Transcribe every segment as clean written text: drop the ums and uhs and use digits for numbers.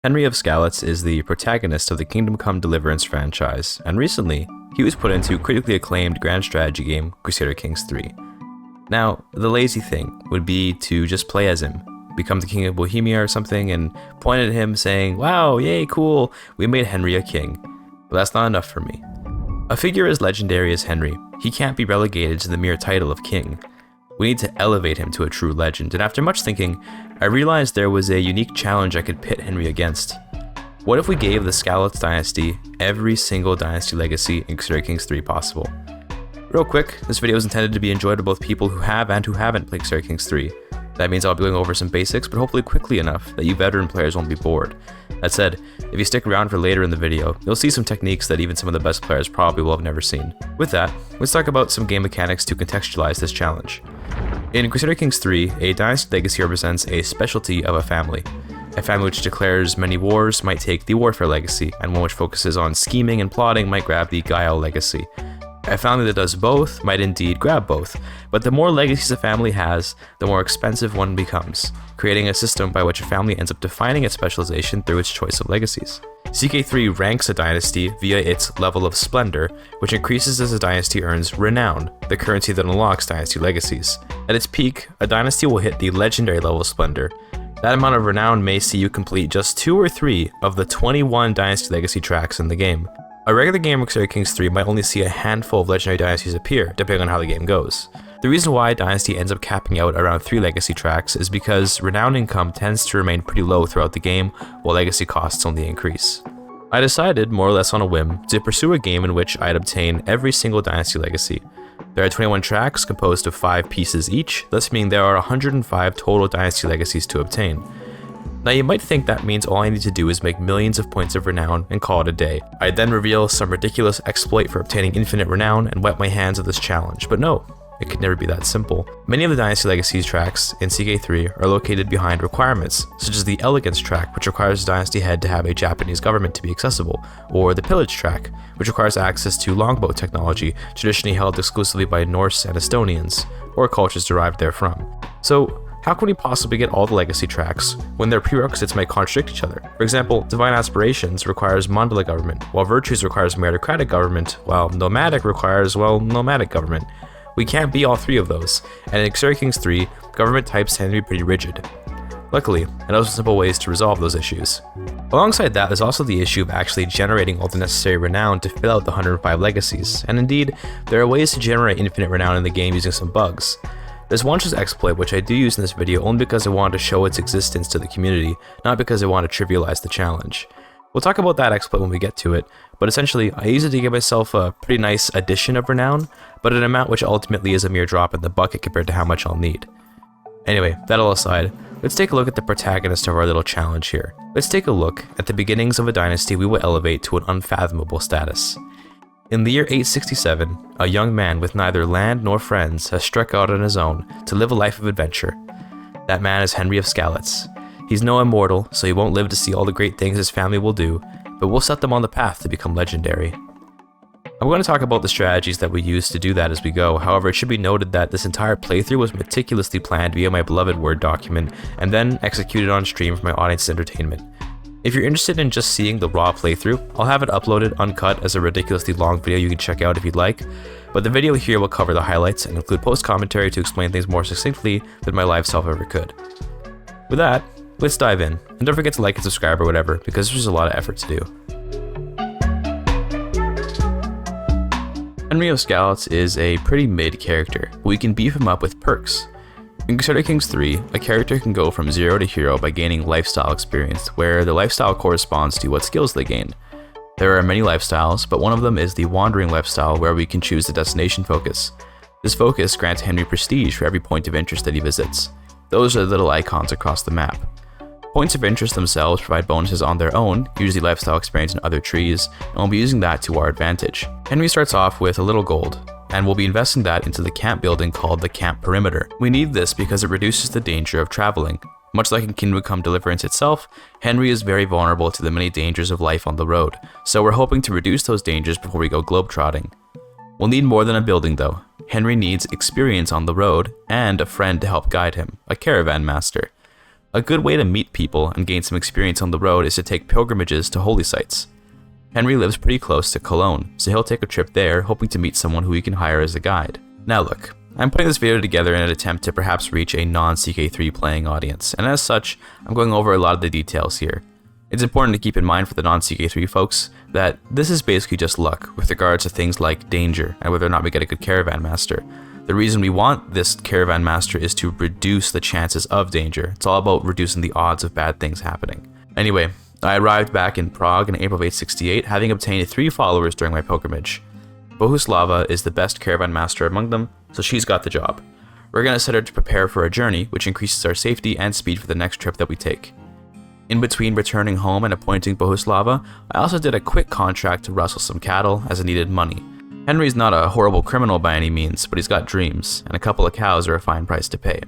Henry of Skalitz is the protagonist of the Kingdom Come Deliverance franchise, and recently, he was put into critically acclaimed grand strategy game Crusader Kings 3. Now, the lazy thing would be to just play as him, become the king of Bohemia or something, and point at him saying, "Wow, yay, cool, we made Henry a king." But that's not enough for me. A figure as legendary as Henry, he can't be relegated to the mere title of king. We need to elevate him to a true legend, and after much thinking, I realized there was a unique challenge I could pit Henry against. What if we gave the Skalitz dynasty every single dynasty legacy in Crusader Kings 3 possible? Real quick, this video is intended to be enjoyed by both people who have and who haven't played Crusader Kings 3. That means I'll be going over some basics, but hopefully quickly enough that you veteran players won't be bored. That said, if you stick around for later in the video, you'll see some techniques that even some of the best players probably will have never seen. With that, let's talk about some game mechanics to contextualize this challenge. In Crusader Kings 3, a dynasty legacy represents a specialty of a family. A family which declares many wars might take the warfare legacy, and one which focuses on scheming and plotting might grab the guile legacy. A family that does both might indeed grab both, but the more legacies a family has, the more expensive one becomes, creating a system by which a family ends up defining its specialization through its choice of legacies. CK3 ranks a dynasty via its level of splendor, which increases as a dynasty earns renown, the currency that unlocks dynasty legacies. At its peak, a dynasty will hit the legendary level of splendor. That amount of renown may see you complete just 2 or 3 of the 21 dynasty legacy tracks in the game. A regular game of Crusader Kings 3 might only see a handful of legendary dynasties appear, depending on how the game goes. The reason why Dynasty ends up capping out around 3 legacy tracks is because renown income tends to remain pretty low throughout the game, while legacy costs only increase. I decided, more or less on a whim, to pursue a game in which I'd obtain every single Dynasty legacy. There are 21 tracks composed of 5 pieces each, thus meaning there are 105 total Dynasty legacies to obtain. Now you might think that means all I need to do is make millions of points of renown and call it a day. I'd then reveal some ridiculous exploit for obtaining infinite renown and wipe my hands of this challenge, but no, it could never be that simple. Many of the Dynasty Legacies tracks in CK3 are located behind requirements, such as the Elegance track, which requires the Dynasty head to have a Japanese government to be accessible, or the Pillage track, which requires access to longbow technology traditionally held exclusively by Norse and Estonians, or cultures derived therefrom. So, how can we possibly get all the legacy tracks when their prerequisites might contradict each other? For example, Divine Aspirations requires Mandala government, while Virtues requires meritocratic government, while Nomadic requires, well, nomadic government. We can't be all 3 of those, and in Crusader Kings 3, government types tend to be pretty rigid. Luckily, I know some simple ways to resolve those issues. Alongside that, there's also the issue of actually generating all the necessary renown to fill out the 105 legacies, and indeed, there are ways to generate infinite renown in the game using some bugs. There's one such exploit which I do use in this video only because I wanted to show its existence to the community, not because I want to trivialize the challenge. We'll talk about that exploit when we get to it, but essentially I use it to give myself a pretty nice addition of renown, but an amount which ultimately is a mere drop in the bucket compared to how much I'll need. Anyway, that all aside, let's take a look at the protagonist of our little challenge here. Let's take a look at the beginnings of a dynasty we will elevate to an unfathomable status. In the year 867, a young man with neither land nor friends has struck out on his own to live a life of adventure. That man is Henry of Skalitz. He's no immortal, so he won't live to see all the great things his family will do, but we'll set them on the path to become legendary. I'm going to talk about the strategies that we use to do that as we go, however it should be noted that this entire playthrough was meticulously planned via my beloved Word document, and then executed on stream for my audience's entertainment. If you're interested in just seeing the raw playthrough, I'll have it uploaded uncut as a ridiculously long video you can check out if you'd like, but the video here will cover the highlights and include post-commentary to explain things more succinctly than my live self ever could. With that, let's dive in, and don't forget to like and subscribe or whatever, because there's a lot of effort to do. Henry of Skalitz is a pretty mid character, but we can beef him up with perks. In Crusader Kings 3, a character can go from 0 to hero by gaining lifestyle experience, where the lifestyle corresponds to what skills they gain. There are many lifestyles, but one of them is the Wandering lifestyle, where we can choose the destination focus. This focus grants Henry prestige for every point of interest that he visits. Those are the little icons across the map. Points of interest themselves provide bonuses on their own, usually lifestyle experience in other trees, and we'll be using that to our advantage. Henry starts off with a little gold, and we'll be investing that into the camp building called the Camp Perimeter. We need this because it reduces the danger of traveling. Much like in Kingdom Come Deliverance itself, Henry is very vulnerable to the many dangers of life on the road, so we're hoping to reduce those dangers before we go globetrotting. We'll need more than a building though. Henry needs experience on the road, and a friend to help guide him, a caravan master. A good way to meet people and gain some experience on the road is to take pilgrimages to holy sites. Henry lives pretty close to Cologne, so he'll take a trip there hoping to meet someone who he can hire as a guide. Now look, I'm putting this video together in an attempt to perhaps reach a non-CK3 playing audience, and as such, I'm going over a lot of the details here. It's important to keep in mind for the non-CK3 folks that this is basically just luck with regards to things like danger and whether or not we get a good caravan master. The reason we want this caravan master is to reduce the chances of danger. It's all about reducing the odds of bad things happening. Anyway, I arrived back in Prague in April of 868, having obtained 3 followers during my pilgrimage. Bohuslava is the best caravan master among them, so she's got the job. We're going to set her to prepare for a journey, which increases our safety and speed for the next trip that we take. In between returning home and appointing Bohuslava, I also did a quick contract to rustle some cattle as I needed money. Henry's not a horrible criminal by any means, but he's got dreams, and a couple of cows are a fine price to pay.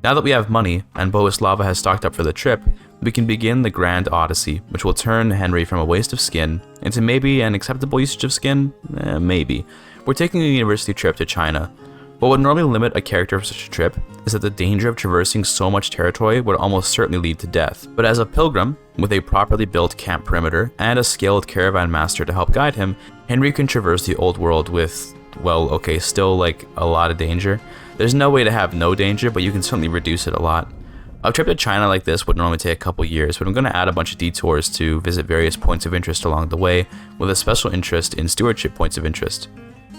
Now that we have money, and Bohuslava has stocked up for the trip, we can begin the Grand Odyssey, which will turn Henry from a waste of skin into maybe an acceptable usage of skin? Maybe. We're taking a university trip to China. What would normally limit a character for such a trip is that the danger of traversing so much territory would almost certainly lead to death. But as a pilgrim, with a properly built camp perimeter and a skilled caravan master to help guide him, Henry can traverse the old world with, well, okay, still like a lot of danger. There's no way to have no danger, but you can certainly reduce it a lot. A trip to China like this would normally take a couple years, but I'm going to add a bunch of detours to visit various points of interest along the way, with a special interest in stewardship points of interest.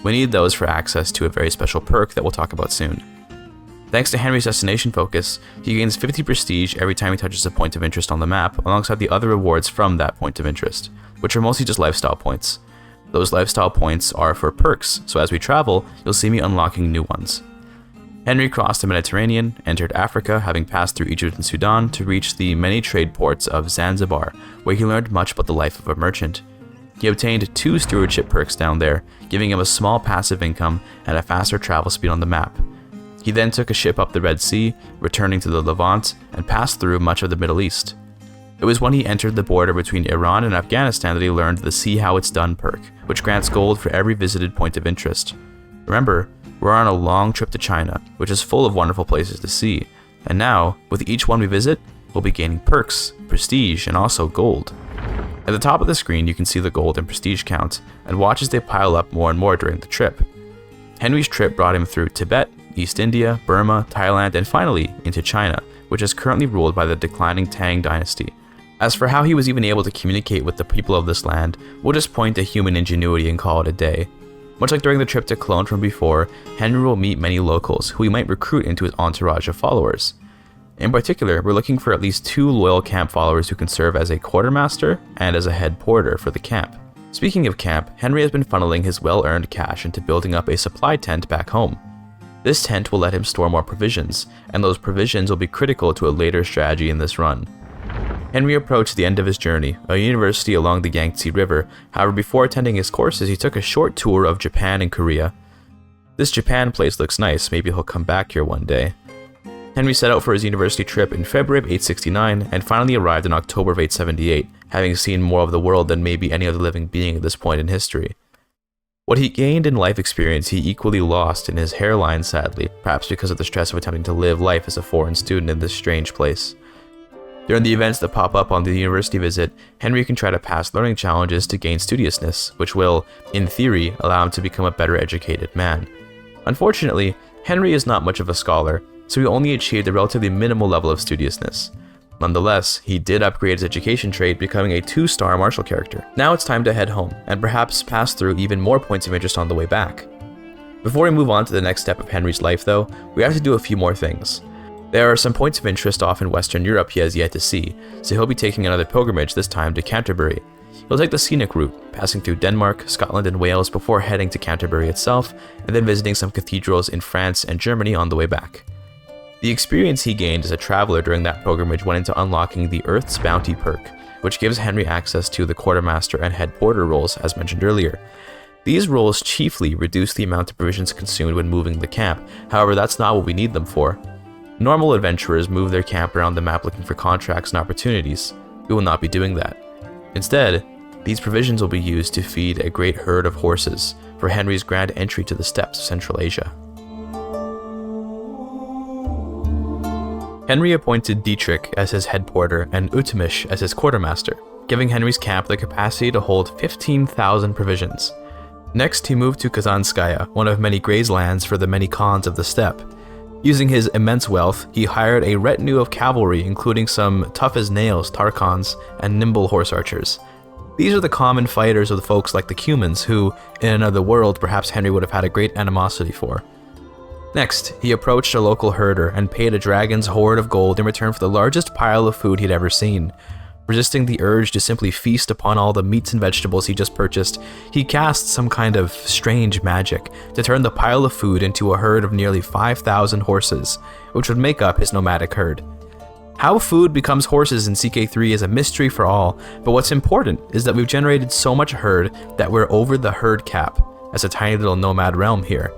We need those for access to a very special perk that we'll talk about soon. Thanks to Henry's destination focus, he gains 50 prestige every time he touches a point of interest on the map, alongside the other rewards from that point of interest, which are mostly just lifestyle points. Those lifestyle points are for perks, so as we travel, you'll see me unlocking new ones. Henry crossed the Mediterranean, entered Africa, having passed through Egypt and Sudan to reach the many trade ports of Zanzibar, where he learned much about the life of a merchant. He obtained 2 stewardship perks down there, giving him a small passive income and a faster travel speed on the map. He then took a ship up the Red Sea, returning to the Levant, and passed through much of the Middle East. It was when he entered the border between Iran and Afghanistan that he learned the See How It's Done perk, which grants gold for every visited point of interest. Remember, we're on a long trip to China, which is full of wonderful places to see, and now, with each one we visit, we'll be gaining perks, prestige, and also gold. At the top of the screen, you can see the gold and prestige count, and watch as they pile up more and more during the trip. Henry's trip brought him through Tibet, East India, Burma, Thailand, and finally into China, which is currently ruled by the declining Tang Dynasty. As for how he was even able to communicate with the people of this land, we'll just point to human ingenuity and call it a day. Much like during the trip to Cologne from before, Henry will meet many locals who he might recruit into his entourage of followers. In particular, we're looking for at least 2 loyal camp followers who can serve as a quartermaster and as a head porter for the camp. Speaking of camp, Henry has been funneling his well-earned cash into building up a supply tent back home. This tent will let him store more provisions, and those provisions will be critical to a later strategy in this run. Henry approached the end of his journey, a university along the Yangtze River. However, before attending his courses, he took a short tour of Japan and Korea. This Japan place looks nice, maybe he'll come back here one day. Henry set out for his university trip in February of 869 and finally arrived in October of 878, having seen more of the world than maybe any other living being at this point in history. What he gained in life experience he equally lost in his hairline, sadly, perhaps because of the stress of attempting to live life as a foreign student in this strange place. During the events that pop up on the university visit, Henry can try to pass learning challenges to gain studiousness, which will, in theory, allow him to become a better educated man. Unfortunately, Henry is not much of a scholar, so he only achieved a relatively minimal level of studiousness. Nonetheless, he did upgrade his education trait, becoming a 2-star martial character. Now it's time to head home, and perhaps pass through even more points of interest on the way back. Before we move on to the next step of Henry's life though, we have to do a few more things. There are some points of interest off in Western Europe he has yet to see, so he'll be taking another pilgrimage, this time to Canterbury. He'll take the scenic route, passing through Denmark, Scotland, and Wales before heading to Canterbury itself, and then visiting some cathedrals in France and Germany on the way back. The experience he gained as a traveler during that pilgrimage went into unlocking the Earth's Bounty perk, which gives Henry access to the quartermaster and head porter roles as mentioned earlier. These roles chiefly reduce the amount of provisions consumed when moving the camp, however that's not what we need them for. Normal adventurers move their camp around the map looking for contracts and opportunities. We will not be doing that. Instead, these provisions will be used to feed a great herd of horses for Henry's grand entry to the steppes of Central Asia. Henry appointed Dietrich as his head porter and Utemish as his quartermaster, giving Henry's camp the capacity to hold 15,000 provisions. Next, he moved to Kazanskaya, one of many graze lands for the many khans of the steppe. Using his immense wealth, he hired a retinue of cavalry, including some tough-as-nails Tarkans and nimble horse archers. These are the common fighters of the folks like the Cumans, who, in another world, perhaps Henry would have had a great animosity for. Next, he approached a local herder and paid a dragon's hoard of gold in return for the largest pile of food he'd ever seen. Resisting the urge to simply feast upon all the meats and vegetables he just purchased, he cast some kind of strange magic to turn the pile of food into a herd of nearly 5,000 horses, which would make up his nomadic herd. How food becomes horses in CK3 is a mystery for all, but what's important is that we've generated so much herd that we're over the herd cap, as a tiny little nomad realm here.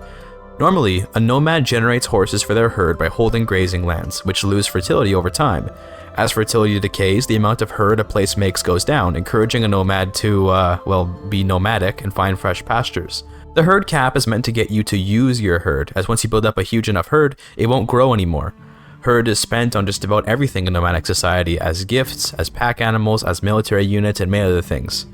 Normally, a nomad generates horses for their herd by holding grazing lands, which lose fertility over time. As fertility decays, the amount of herd a place makes goes down, encouraging a nomad to, be nomadic and find fresh pastures. The herd cap is meant to get you to use your herd, as once you build up a huge enough herd, it won't grow anymore. Herd is spent on just about everything in nomadic society, as gifts, as pack animals, as military units, and many other things.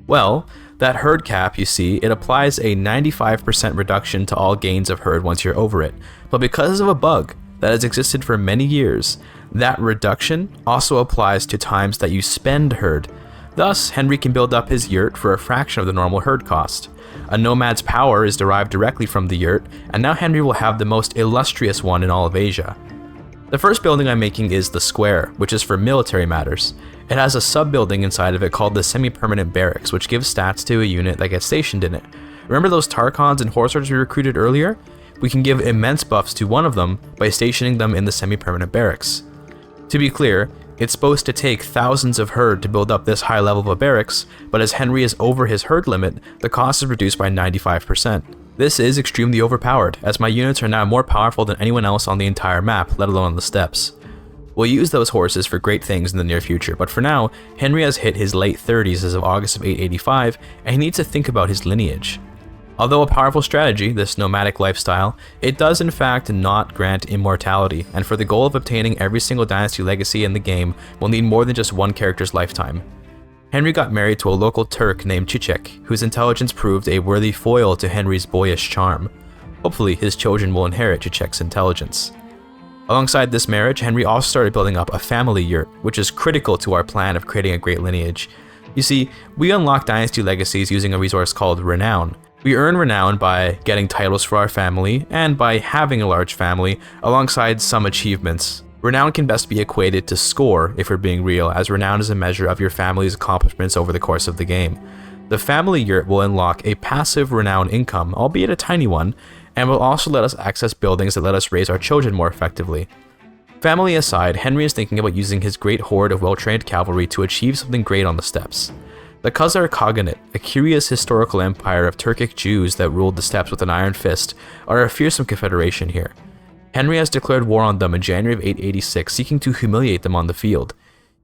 Well, that herd cap, you see, it applies a 95% reduction to all gains of herd once you're over it, but because of a bug that has existed for many years, that reduction also applies to times that you spend herd. Thus, Henry can build up his yurt for a fraction of the normal herd cost. A nomad's power is derived directly from the yurt, and now Henry will have the most illustrious one in all of Asia. The first building I'm making is the Square, which is for military matters. It has a sub-building inside of it called the Semi-Permanent Barracks, which gives stats to a unit that gets stationed in it. Remember those Tarkans and horse archers we recruited earlier? We can give immense buffs to one of them by stationing them in the Semi-Permanent Barracks. To be clear, it's supposed to take thousands of herd to build up this high level of a barracks, but as Henry is over his herd limit, the cost is reduced by 95%. This is extremely overpowered, as my units are now more powerful than anyone else on the entire map, let alone on the steppes. We'll use those horses for great things in the near future, but for now, Henry has hit his late 30s as of August of 885, and he needs to think about his lineage. Although a powerful strategy, this nomadic lifestyle, it does in fact not grant immortality, and for the goal of obtaining every single dynasty legacy in the game, we'll need more than just one character's lifetime. Henry got married to a local Turk named Chichek, whose intelligence proved a worthy foil to Henry's boyish charm. Hopefully, his children will inherit Chichek's intelligence. Alongside this marriage, Henry also started building up a family yurt, which is critical to our plan of creating a great lineage. You see, we unlock dynasty legacies using a resource called Renown. We earn renown by getting titles for our family, and by having a large family, alongside some achievements. Renown can best be equated to score, if we're being real, as renown is a measure of your family's accomplishments over the course of the game. The family yurt will unlock a passive renown income, albeit a tiny one, and will also let us access buildings that let us raise our children more effectively. Family aside, Henry is thinking about using his great horde of well-trained cavalry to achieve something great on the steppes. The Khazar Khaganate, a curious historical empire of Turkic Jews that ruled the steppes with an iron fist, are a fearsome confederation here. Henry has declared war on them in January of 886, seeking to humiliate them on the field.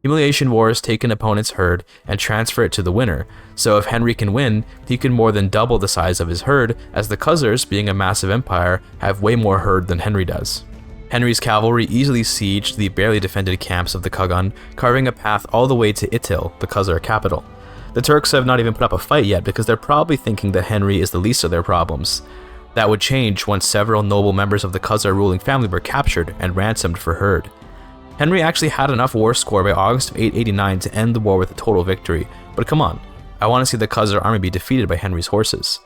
Humiliation wars take an opponent's herd and transfer it to the winner, so if Henry can win, he can more than double the size of his herd, as the Khazars, being a massive empire, have way more herd than Henry does. Henry's cavalry easily sieged the barely defended camps of the Khagan, carving a path all the way to Itil, the Khazar capital. The Turks have not even put up a fight yet because they're probably thinking that Henry is the least of their problems. That would change once several noble members of the Khazar ruling family were captured and ransomed for herd. Henry actually had enough war score by August of 889 to end the war with a total victory, but come on, I want to see the Khazar army be defeated by Henry's horses.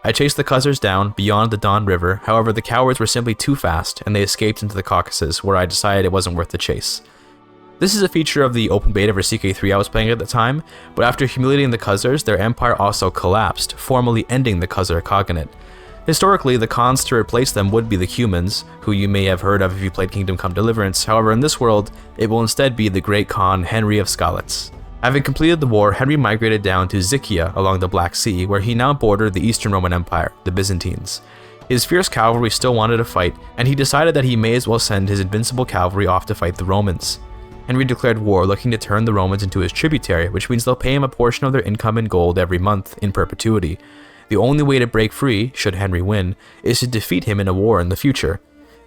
I chased the Khazars down beyond the Don River, however the cowards were simply too fast and they escaped into the Caucasus, where I decided it wasn't worth the chase. This is a feature of the open beta for CK3 I was playing at the time, but after humiliating the Khazars, their empire also collapsed, formally ending the Khazar Khaganate. Historically, the Khans to replace them would be the Cumans, who you may have heard of if you played Kingdom Come Deliverance. However, in this world, it will instead be the great Khan Henry of Skalitz. Having completed the war, Henry migrated down to Zykia along the Black Sea, where he now bordered the Eastern Roman Empire, the Byzantines. His fierce cavalry still wanted to fight, and he decided that he may as well send his invincible cavalry off to fight the Romans. Henry declared war, looking to turn the Romans into his tributary, which means they'll pay him a portion of their income in gold every month in perpetuity. The only way to break free, should Henry win, is to defeat him in a war in the future.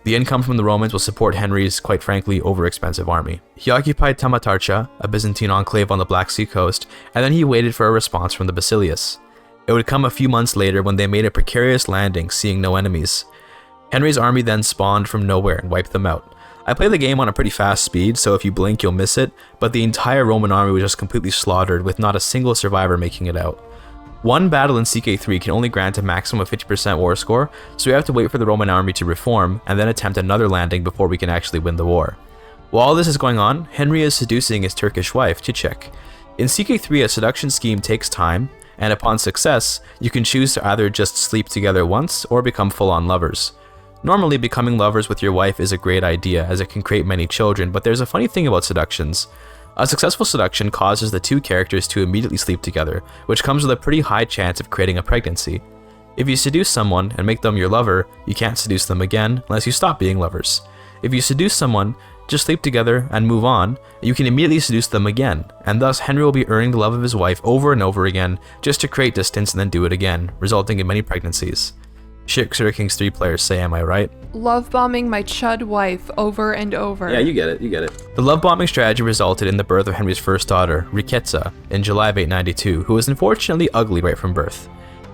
The income from the Romans will support Henry's, quite frankly, overexpensive army. He occupied Tamatarcha, a Byzantine enclave on the Black Sea coast, and then he waited for a response from the Basilius. It would come a few months later when they made a precarious landing, seeing no enemies. Henry's army then spawned from nowhere and wiped them out. I play the game on a pretty fast speed, so if you blink you'll miss it, but the entire Roman army was just completely slaughtered, with not a single survivor making it out. One battle in CK3 can only grant a maximum of 50% war score, so we have to wait for the Roman army to reform and then attempt another landing before we can actually win the war. While all this is going on, Henry is seducing his Turkish wife, Çiçek. In CK3, a seduction scheme takes time, and upon success, you can choose to either just sleep together once or become full-on lovers. Normally, becoming lovers with your wife is a great idea, as it can create many children, but there's a funny thing about seductions. A successful seduction causes the two characters to immediately sleep together, which comes with a pretty high chance of creating a pregnancy. If you seduce someone and make them your lover, you can't seduce them again unless you stop being lovers. If you seduce someone, just sleep together and move on, you can immediately seduce them again, and thus Henry will be earning the love of his wife over and over again just to create distance and then do it again, resulting in many pregnancies. Shit, Crusader Kings 3 players say, am I right? Love bombing my chud wife over and over. Yeah, you get it. The love bombing strategy resulted in the birth of Henry's first daughter, Riketsa, in July of 892, who was unfortunately ugly right from birth.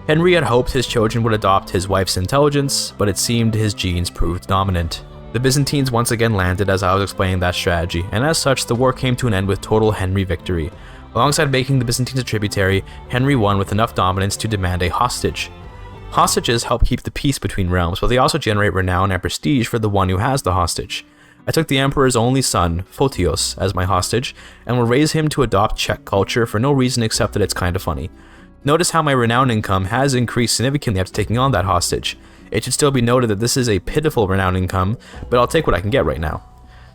Henry had hoped his children would adopt his wife's intelligence, but it seemed his genes proved dominant. The Byzantines once again landed as I was explaining that strategy, and as such, the war came to an end with total Henry victory. Alongside making the Byzantines a tributary, Henry won with enough dominance to demand a hostage. Hostages help keep the peace between realms, but they also generate renown and prestige for the one who has the hostage. I took the emperor's only son, Photios, as my hostage, and will raise him to adopt Czech culture for no reason except that it's kinda funny. Notice how my renown income has increased significantly after taking on that hostage. It should still be noted that this is a pitiful renown income, but I'll take what I can get right now.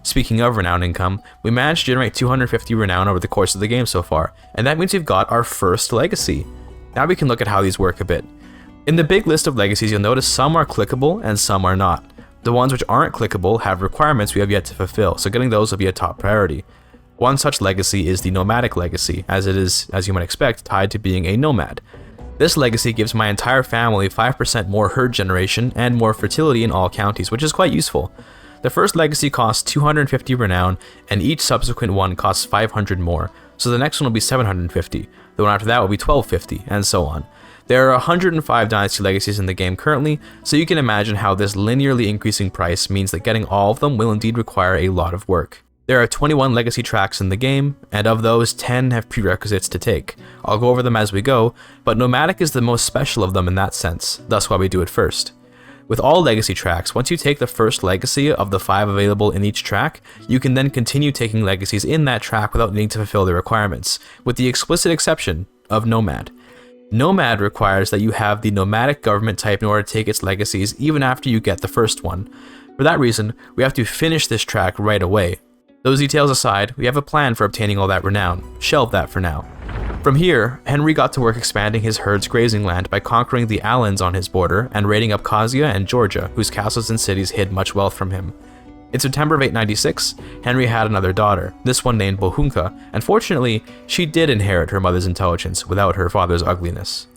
Speaking of renown income, we managed to generate 250 renown over the course of the game so far, and that means we've got our first legacy. Now we can look at how these work a bit. In the big list of legacies, you'll notice some are clickable and some are not. The ones which aren't clickable have requirements we have yet to fulfill, so getting those will be a top priority. One such legacy is the nomadic legacy, as it is, as you might expect, tied to being a nomad. This legacy gives my entire family 5% more herd generation and more fertility in all counties, which is quite useful. The first legacy costs 250 renown, and each subsequent one costs 500 more, so the next one will be 750, the one after that will be 1250, and so on. There are 105 Dynasty legacies in the game currently, so you can imagine how this linearly increasing price means that getting all of them will indeed require a lot of work. There are 21 legacy tracks in the game, and of those, 10 have prerequisites to take. I'll go over them as we go, but nomadic is the most special of them in that sense, thus why we do it first. With all legacy tracks, once you take the first legacy of the 5 available in each track, you can then continue taking legacies in that track without needing to fulfill the requirements, with the explicit exception of Nomad. Nomad requires that you have the nomadic government type in order to take its legacies even after you get the first one. For that reason, we have to finish this track right away. Those details aside, we have a plan for obtaining all that renown. Shelve that for now. From here, Henry got to work expanding his herd's grazing land by conquering the Alans on his border and raiding Abkhazia and Georgia, whose castles and cities hid much wealth from him. In September of 896, Henry had another daughter, this one named Bohunka, and fortunately, she did inherit her mother's intelligence without her father's ugliness.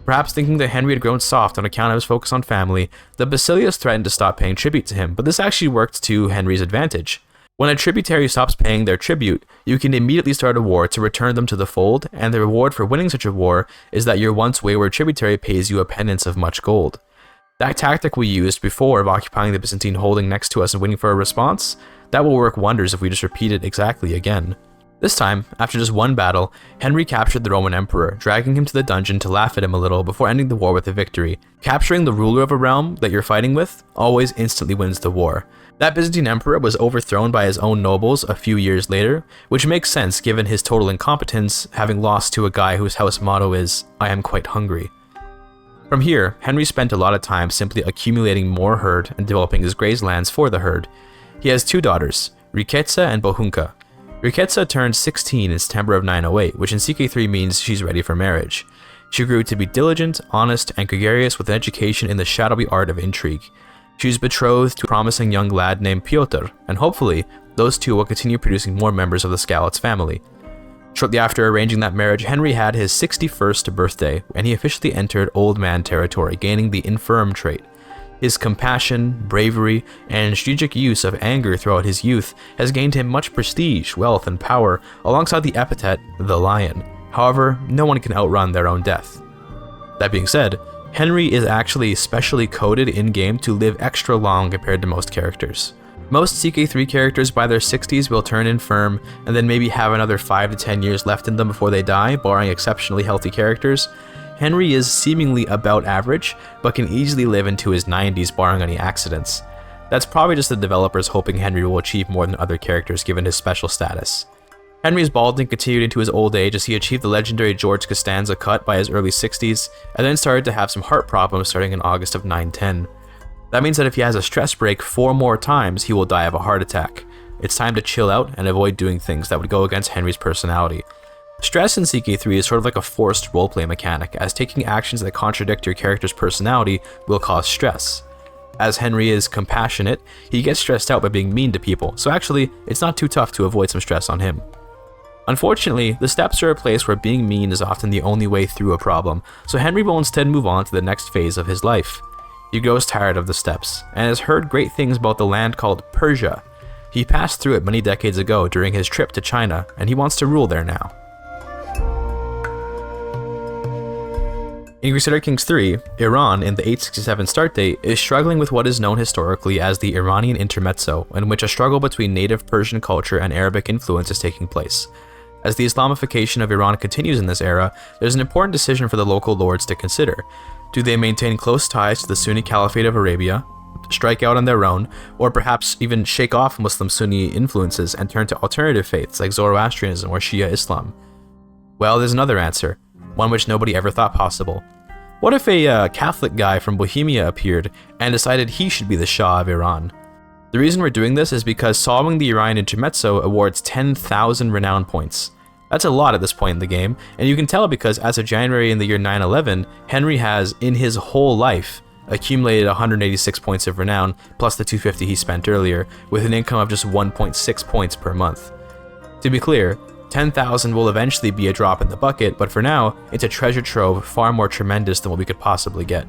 Perhaps thinking that Henry had grown soft on account of his focus on family, the Basilius threatened to stop paying tribute to him, but this actually worked to Henry's advantage. When a tributary stops paying their tribute, you can immediately start a war to return them to the fold, and the reward for winning such a war is that your once wayward tributary pays you a penance of much gold. That tactic we used before of occupying the Byzantine holding next to us and waiting for a response, that will work wonders if we just repeat it exactly again. This time, after just one battle, Henry captured the Roman emperor, dragging him to the dungeon to laugh at him a little before ending the war with a victory. Capturing the ruler of a realm that you're fighting with always instantly wins the war. That Byzantine emperor was overthrown by his own nobles a few years later, which makes sense given his total incompetence, having lost to a guy whose house motto is, "I am quite hungry." From here, Henry spent a lot of time simply accumulating more herd and developing his graze lands for the herd. He has 2 daughters, Riketsa and Bohunka. Riketsa turned 16 in September of 908, which in CK3 means she's ready for marriage. She grew to be diligent, honest, and gregarious with an education in the shadowy art of intrigue. She's betrothed to a promising young lad named Pyotr, and hopefully, those two will continue producing more members of the Skalitz family. Shortly after arranging that marriage, Henry had his 61st birthday, and he officially entered old man territory, gaining the infirm trait. His compassion, bravery, and strategic use of anger throughout his youth has gained him much prestige, wealth, and power, alongside the epithet, the Lion. However, no one can outrun their own death. That being said, Henry is actually specially coded in-game to live extra long compared to most characters. Most CK3 characters by their 60s will turn infirm and then maybe have another 5 to 10 years left in them before they die, barring exceptionally healthy characters. Henry is seemingly about average, but can easily live into his 90s barring any accidents. That's probably just the developers hoping Henry will achieve more than other characters given his special status. Henry's balding continued into his old age as he achieved the legendary George Costanza cut by his early 60s, and then started to have some heart problems starting in August of 910. That means that if he has a stress break 4 more times, he will die of a heart attack. It's time to chill out and avoid doing things that would go against Henry's personality. Stress in CK3 is sort of like a forced roleplay mechanic, as taking actions that contradict your character's personality will cause stress. As Henry is compassionate, he gets stressed out by being mean to people, so actually, it's not too tough to avoid some stress on him. Unfortunately, the steps are a place where being mean is often the only way through a problem, so Henry will instead move on to the next phase of his life. He grows tired of the steppes, and has heard great things about the land called Persia. He passed through it many decades ago during his trip to China, and he wants to rule there now. In Crusader Kings 3, Iran, in the 867 start date, is struggling with what is known historically as the Iranian Intermezzo, in which a struggle between native Persian culture and Arabic influence is taking place. As the Islamification of Iran continues in this era, there's an important decision for the local lords to consider. Do they maintain close ties to the Sunni Caliphate of Arabia, strike out on their own, or perhaps even shake off Muslim Sunni influences and turn to alternative faiths like Zoroastrianism or Shia Islam? Well, there's another answer, one which nobody ever thought possible. What if a Catholic guy from Bohemia appeared and decided he should be the Shah of Iran? The reason we're doing this is because solving the Iranian Intermezzo awards 10,000 renown points. That's a lot at this point in the game, and you can tell because as of January in the year 911, Henry has, in his whole life, accumulated 186 points of renown, plus the 250 he spent earlier, with an income of just 1.6 points per month. To be clear, 10,000 will eventually be a drop in the bucket, but for now, it's a treasure trove far more tremendous than what we could possibly get.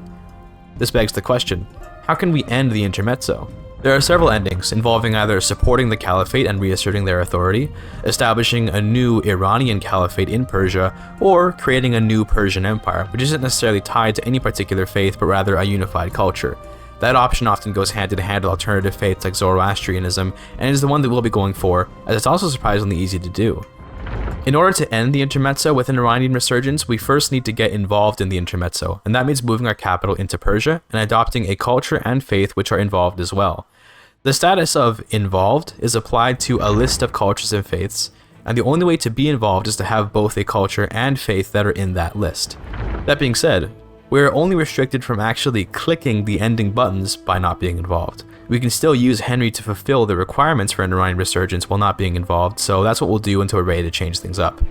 This begs the question, how can we end the Intermezzo? There are several endings, involving either supporting the Caliphate and reasserting their authority, establishing a new Iranian Caliphate in Persia, or creating a new Persian Empire, which isn't necessarily tied to any particular faith, but rather a unified culture. That option often goes hand in hand with alternative faiths like Zoroastrianism, and is the one that we'll be going for, as it's also surprisingly easy to do. In order to end the Intermezzo with an Iranian resurgence, we first need to get involved in the Intermezzo, and that means moving our capital into Persia and adopting a culture and faith which are involved as well. The status of involved is applied to a list of cultures and faiths, and the only way to be involved is to have both a culture and faith that are in that list. That being said, we're only restricted from actually clicking the ending buttons by not being involved. We can still use Henry to fulfill the requirements for an Iranian resurgence while not being involved, so that's what we'll do until we're ready to change things up.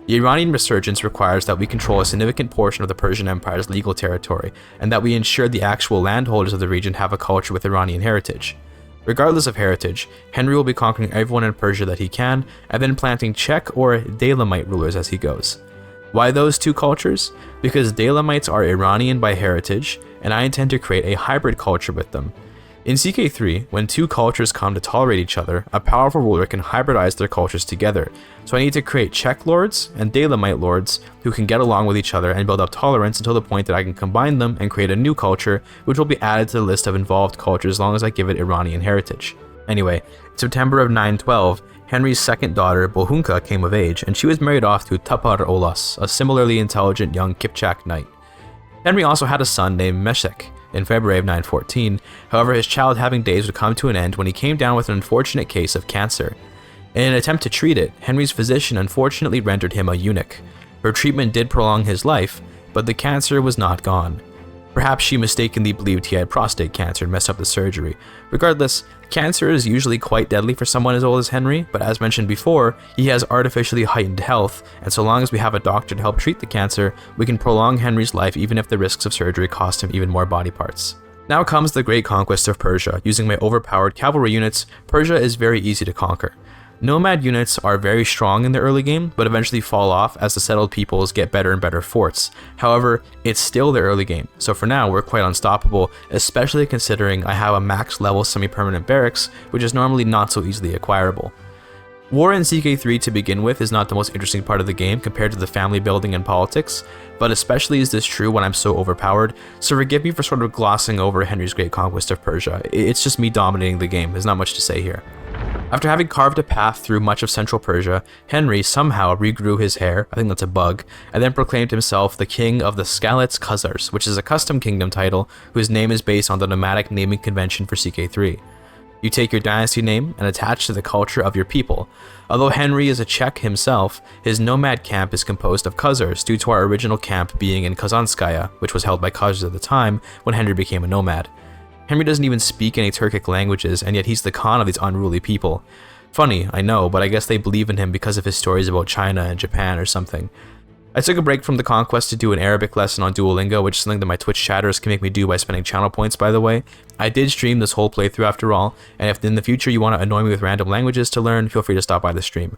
The Iranian resurgence requires that we control a significant portion of the Persian Empire's legal territory, and that we ensure the actual landholders of the region have a culture with Iranian heritage. Regardless of heritage, Henry will be conquering everyone in Persia that he can, and then planting Czech or Dalamite rulers as he goes. Why those two cultures? Because Dalamites are Iranian by heritage, and I intend to create a hybrid culture with them. In CK3, when two cultures come to tolerate each other, a powerful ruler can hybridize their cultures together, so I need to create Czech lords and Dalamite lords who can get along with each other and build up tolerance until the point that I can combine them and create a new culture, which will be added to the list of involved cultures as long as I give it Iranian heritage. Anyway, in September of 912, Henry's second daughter, Bohunka, came of age, and she was married off to Tapar Olas, a similarly intelligent young Kipchak knight. Henry also had a son named Meshek in February of 914, however his child-having days would come to an end when he came down with an unfortunate case of cancer. In an attempt to treat it, Henry's physician unfortunately rendered him a eunuch. Her treatment did prolong his life, but the cancer was not gone. Perhaps she mistakenly believed he had prostate cancer and messed up the surgery. Regardless, cancer is usually quite deadly for someone as old as Henry, but as mentioned before, he has artificially heightened health, and so long as we have a doctor to help treat the cancer, we can prolong Henry's life even if the risks of surgery cost him even more body parts. Now comes the great conquest of Persia. Using my overpowered cavalry units, Persia is very easy to conquer. Nomad units are very strong in the early game, but eventually fall off as the settled peoples get better and better forts. However, it's still the early game, so for now we're quite unstoppable, especially considering I have a max level semi-permanent barracks, which is normally not so easily acquirable. War in CK3 to begin with is not the most interesting part of the game compared to the family building and politics, but especially is this true when I'm so overpowered, so forgive me for sort of glossing over Henry's great conquest of Persia. It's just me dominating the game, there's not much to say here. After having carved a path through much of central Persia, Henry somehow regrew his hair, I think that's a bug, and then proclaimed himself the king of the Skalitz Khazars, which is a custom kingdom title whose name is based on the nomadic naming convention for CK3. You take your dynasty name and attach to the culture of your people. Although Henry is a Czech himself, his nomad camp is composed of Khazars due to our original camp being in Kazanskaya, which was held by Khazars at the time when Henry became a nomad. Henry doesn't even speak any Turkic languages, and yet he's the Khan of these unruly people. Funny, I know, but I guess they believe in him because of his stories about China and Japan or something. I took a break from the conquest to do an Arabic lesson on Duolingo, which is something that my Twitch chatters can make me do by spending channel points, by the way. I did stream this whole playthrough after all, and if in the future you want to annoy me with random languages to learn, feel free to stop by the stream.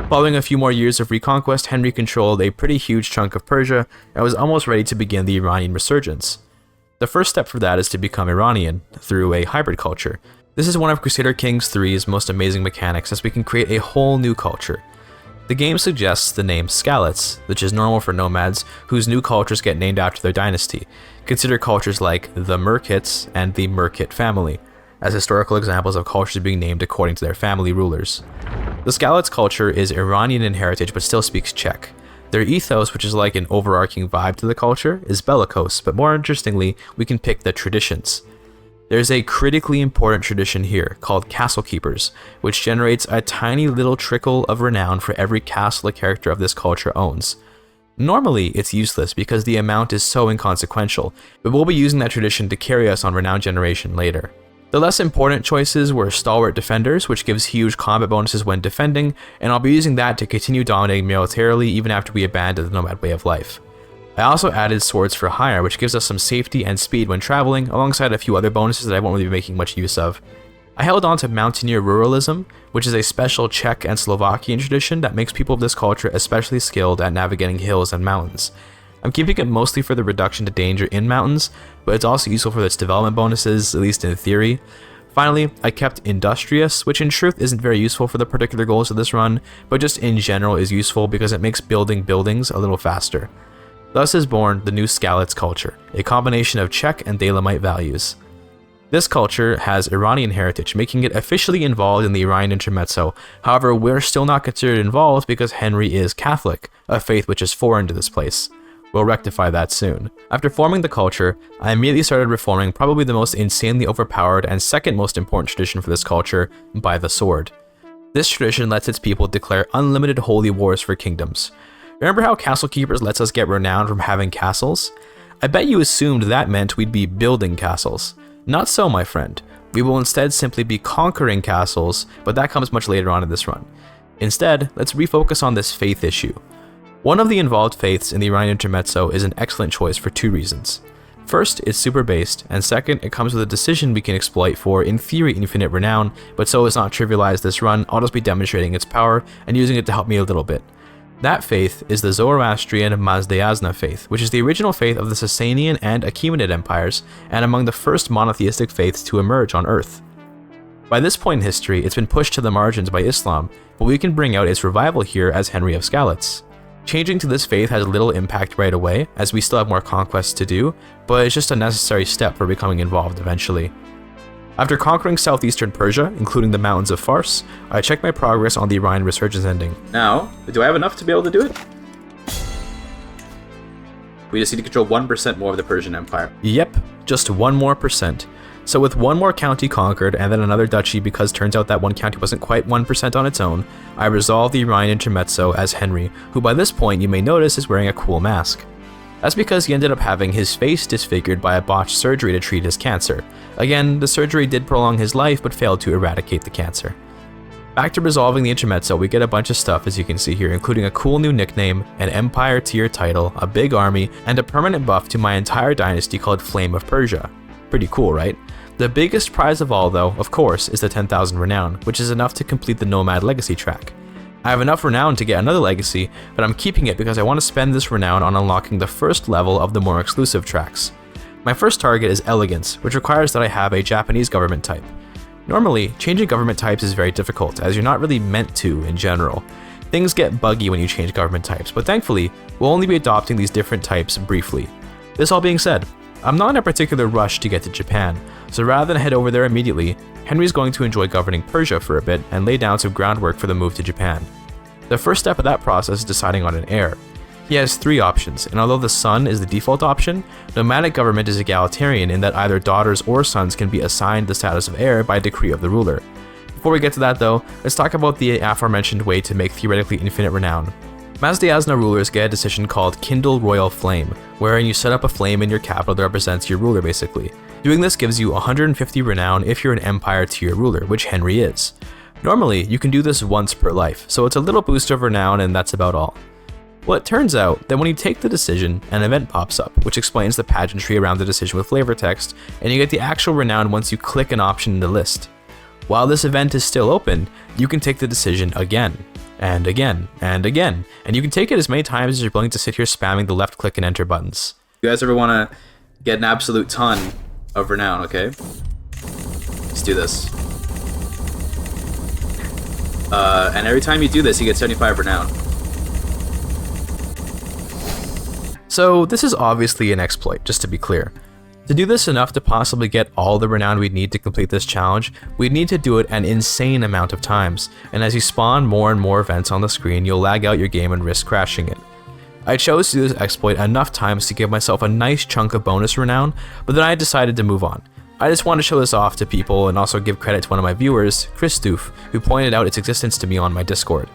Following a few more years of reconquest, Henry controlled a pretty huge chunk of Persia and was almost ready to begin the Iranian resurgence. The first step for that is to become Iranian, through a hybrid culture. This is one of Crusader Kings 3's most amazing mechanics, as we can create a whole new culture. The game suggests the name Skalitz, which is normal for nomads, whose new cultures get named after their dynasty. Consider cultures like the Merkits and the Merkit family, as historical examples of cultures being named according to their family rulers. The Skalitz culture is Iranian in heritage but still speaks Czech. Their ethos, which is like an overarching vibe to the culture, is bellicose, but more interestingly, we can pick the traditions. There's a critically important tradition here called Castle Keepers, which generates a tiny little trickle of renown for every castle a character of this culture owns. Normally, it's useless because the amount is so inconsequential, but we'll be using that tradition to carry us on renown generation later. The less important choices were Stalwart Defenders, which gives huge combat bonuses when defending, and I'll be using that to continue dominating militarily even after we abandon the nomad way of life. I also added Swords for Hire, which gives us some safety and speed when traveling, alongside a few other bonuses that I won't really be making much use of. I held on to Mountaineer Ruralism, which is a special Czech and Slovakian tradition that makes people of this culture especially skilled at navigating hills and mountains. I'm keeping it mostly for the reduction to danger in mountains, but it's also useful for its development bonuses, at least in theory. Finally, I kept Industrious, which in truth isn't very useful for the particular goals of this run, but just in general is useful because it makes building buildings a little faster. Thus is born the new Skalitz culture, a combination of Czech and Dalamite values. This culture has Iranian heritage, making it officially involved in the Iranian Intermezzo. However, we're still not considered involved because Henry is Catholic, a faith which is foreign to this place. We'll rectify that soon. After forming the culture, I immediately started reforming probably the most insanely overpowered and second most important tradition for this culture, by the sword. This tradition lets its people declare unlimited holy wars for kingdoms. Remember how Castle Keepers lets us get renown from having castles? I bet you assumed that meant we'd be building castles. Not so, my friend. We will instead simply be conquering castles, but that comes much later on in this run. Instead, let's refocus on this faith issue. One of the involved faiths in the Iranian Intermezzo is an excellent choice for two reasons. First, it's super based, and second, it comes with a decision we can exploit for, in theory, infinite renown, but so as not trivialize this run, I'll just be demonstrating its power and using it to help me a little bit. That faith is the Zoroastrian Mazdayazna faith, which is the original faith of the Sasanian and Achaemenid empires, and among the first monotheistic faiths to emerge on Earth. By this point in history, it's been pushed to the margins by Islam, but we can bring out its revival here as Henry of Skalitz. Changing to this faith has little impact right away, as we still have more conquests to do, but it's just a necessary step for becoming involved eventually. After conquering southeastern Persia, including the mountains of Fars, I checked my progress on the Iranian resurgence ending. Now, do I have enough to be able to do it? We just need to control 1% more of the Persian Empire. Yep, just 1 more percent. So with 1 more county conquered and then another duchy because turns out that one county wasn't quite 1% on its own, I resolved the Iranian Intermezzo as Henry, who by this point you may notice is wearing a cool mask. That's because he ended up having his face disfigured by a botched surgery to treat his cancer. Again, the surgery did prolong his life but failed to eradicate the cancer. Back to resolving the Intermezzo, we get a bunch of stuff as you can see here, including a cool new nickname, an Empire tier title, a big army, and a permanent buff to my entire dynasty called Flame of Persia. Pretty cool, right? The biggest prize of all though, of course, is the 10,000 renown, which is enough to complete the Nomad Legacy track. I have enough renown to get another legacy, but I'm keeping it because I want to spend this renown on unlocking the first level of the more exclusive tracks. My first target is Elegance, which requires that I have a Japanese government type. Normally, changing government types is very difficult, as you're not really meant to in general. Things get buggy when you change government types, but thankfully, we'll only be adopting these different types briefly. This all being said, I'm not in a particular rush to get to Japan, so rather than head over there immediately, Henry's going to enjoy governing Persia for a bit and lay down some groundwork for the move to Japan. The first step of that process is deciding on an heir. He has 3 options, and although the son is the default option, nomadic government is egalitarian in that either daughters or sons can be assigned the status of heir by decree of the ruler. Before we get to that though, let's talk about the aforementioned way to make theoretically infinite renown. Mazdayazna rulers get a decision called Kindle Royal Flame, wherein you set up a flame in your capital that represents your ruler basically. Doing this gives you 150 renown if you're an empire tier ruler, which Henry is. Normally, you can do this once per life, so it's a little boost of renown and that's about all. Well, it turns out that when you take the decision, an event pops up, which explains the pageantry around the decision with flavor text, and you get the actual renown once you click an option in the list. While this event is still open, you can take the decision again, and again, and again, and you can take it as many times as you're willing to sit here spamming the left click and enter buttons. You guys ever want to get an absolute ton of renown, okay? Let's do this. And every time you do this, you get 75 renown. So this is obviously an exploit, just to be clear. To do this enough to possibly get all the renown we'd need to complete this challenge, we'd need to do it an insane amount of times, and as you spawn more and more events on the screen, you'll lag out your game and risk crashing it. I chose to do this exploit enough times to give myself a nice chunk of bonus renown, but then I decided to move on. I just want to show this off to people and also give credit to one of my viewers, Christoof, who pointed out its existence to me on my Discord.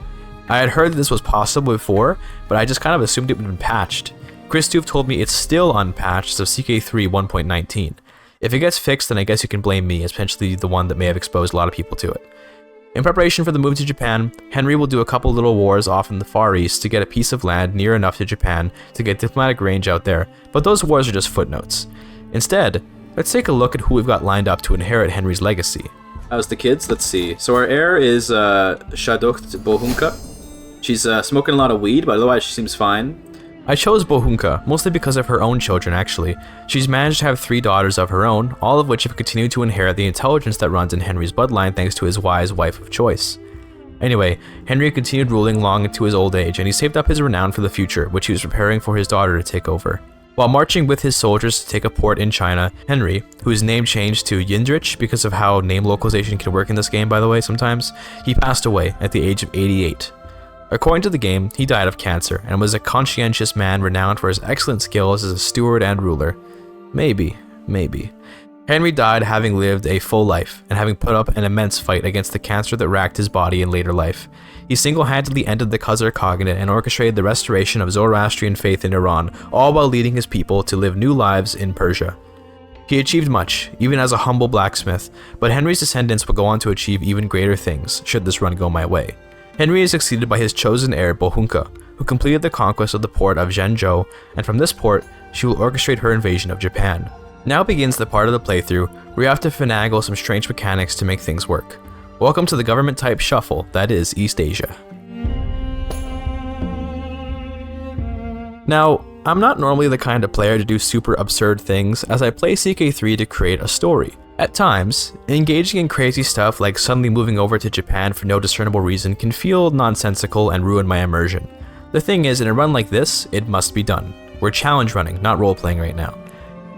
I had heard that this was possible before, but I just kind of assumed it would have been patched. Christoof told me it's still unpatched as of CK3 1.19. If it gets fixed, then I guess you can blame me, as potentially the one that may have exposed a lot of people to it. In preparation for the move to Japan, Henry will do a couple little wars off in the Far East to get a piece of land near enough to Japan to get diplomatic range out there, but those wars are just footnotes. Instead, let's take a look at who we've got lined up to inherit Henry's legacy. How's the kids? Let's see. So our heir is Shadocht Bohunka. She's smoking a lot of weed, but otherwise she seems fine. I chose Bohunka, mostly because of her own children actually. She's managed to have 3 daughters of her own, all of which have continued to inherit the intelligence that runs in Henry's bloodline thanks to his wise wife of choice. Anyway, Henry continued ruling long into his old age, and he saved up his renown for the future, which he was preparing for his daughter to take over. While marching with his soldiers to take a port in China, Henry, whose name changed to Yindrich because of how name localization can work in this game by the way sometimes, he passed away at the age of 88. According to the game, he died of cancer and was a conscientious man renowned for his excellent skills as a steward and ruler. Maybe. Henry died having lived a full life and having put up an immense fight against the cancer that racked his body in later life. He single-handedly ended the Khazar Khaganate and orchestrated the restoration of Zoroastrian faith in Iran, all while leading his people to live new lives in Persia. He achieved much, even as a humble blacksmith, but Henry's descendants will go on to achieve even greater things, should this run go my way. Henry is succeeded by his chosen heir Bohunka, who completed the conquest of the port of Zhengzhou, and from this port, she will orchestrate her invasion of Japan. Now begins the part of the playthrough where you have to finagle some strange mechanics to make things work. Welcome to the government type shuffle that is East Asia. Now, I'm not normally the kind of player to do super absurd things as I play CK3 to create a story. At times, engaging in crazy stuff like suddenly moving over to Japan for no discernible reason can feel nonsensical and ruin my immersion. The thing is, in a run like this, it must be done. We're challenge running, not role-playing right now.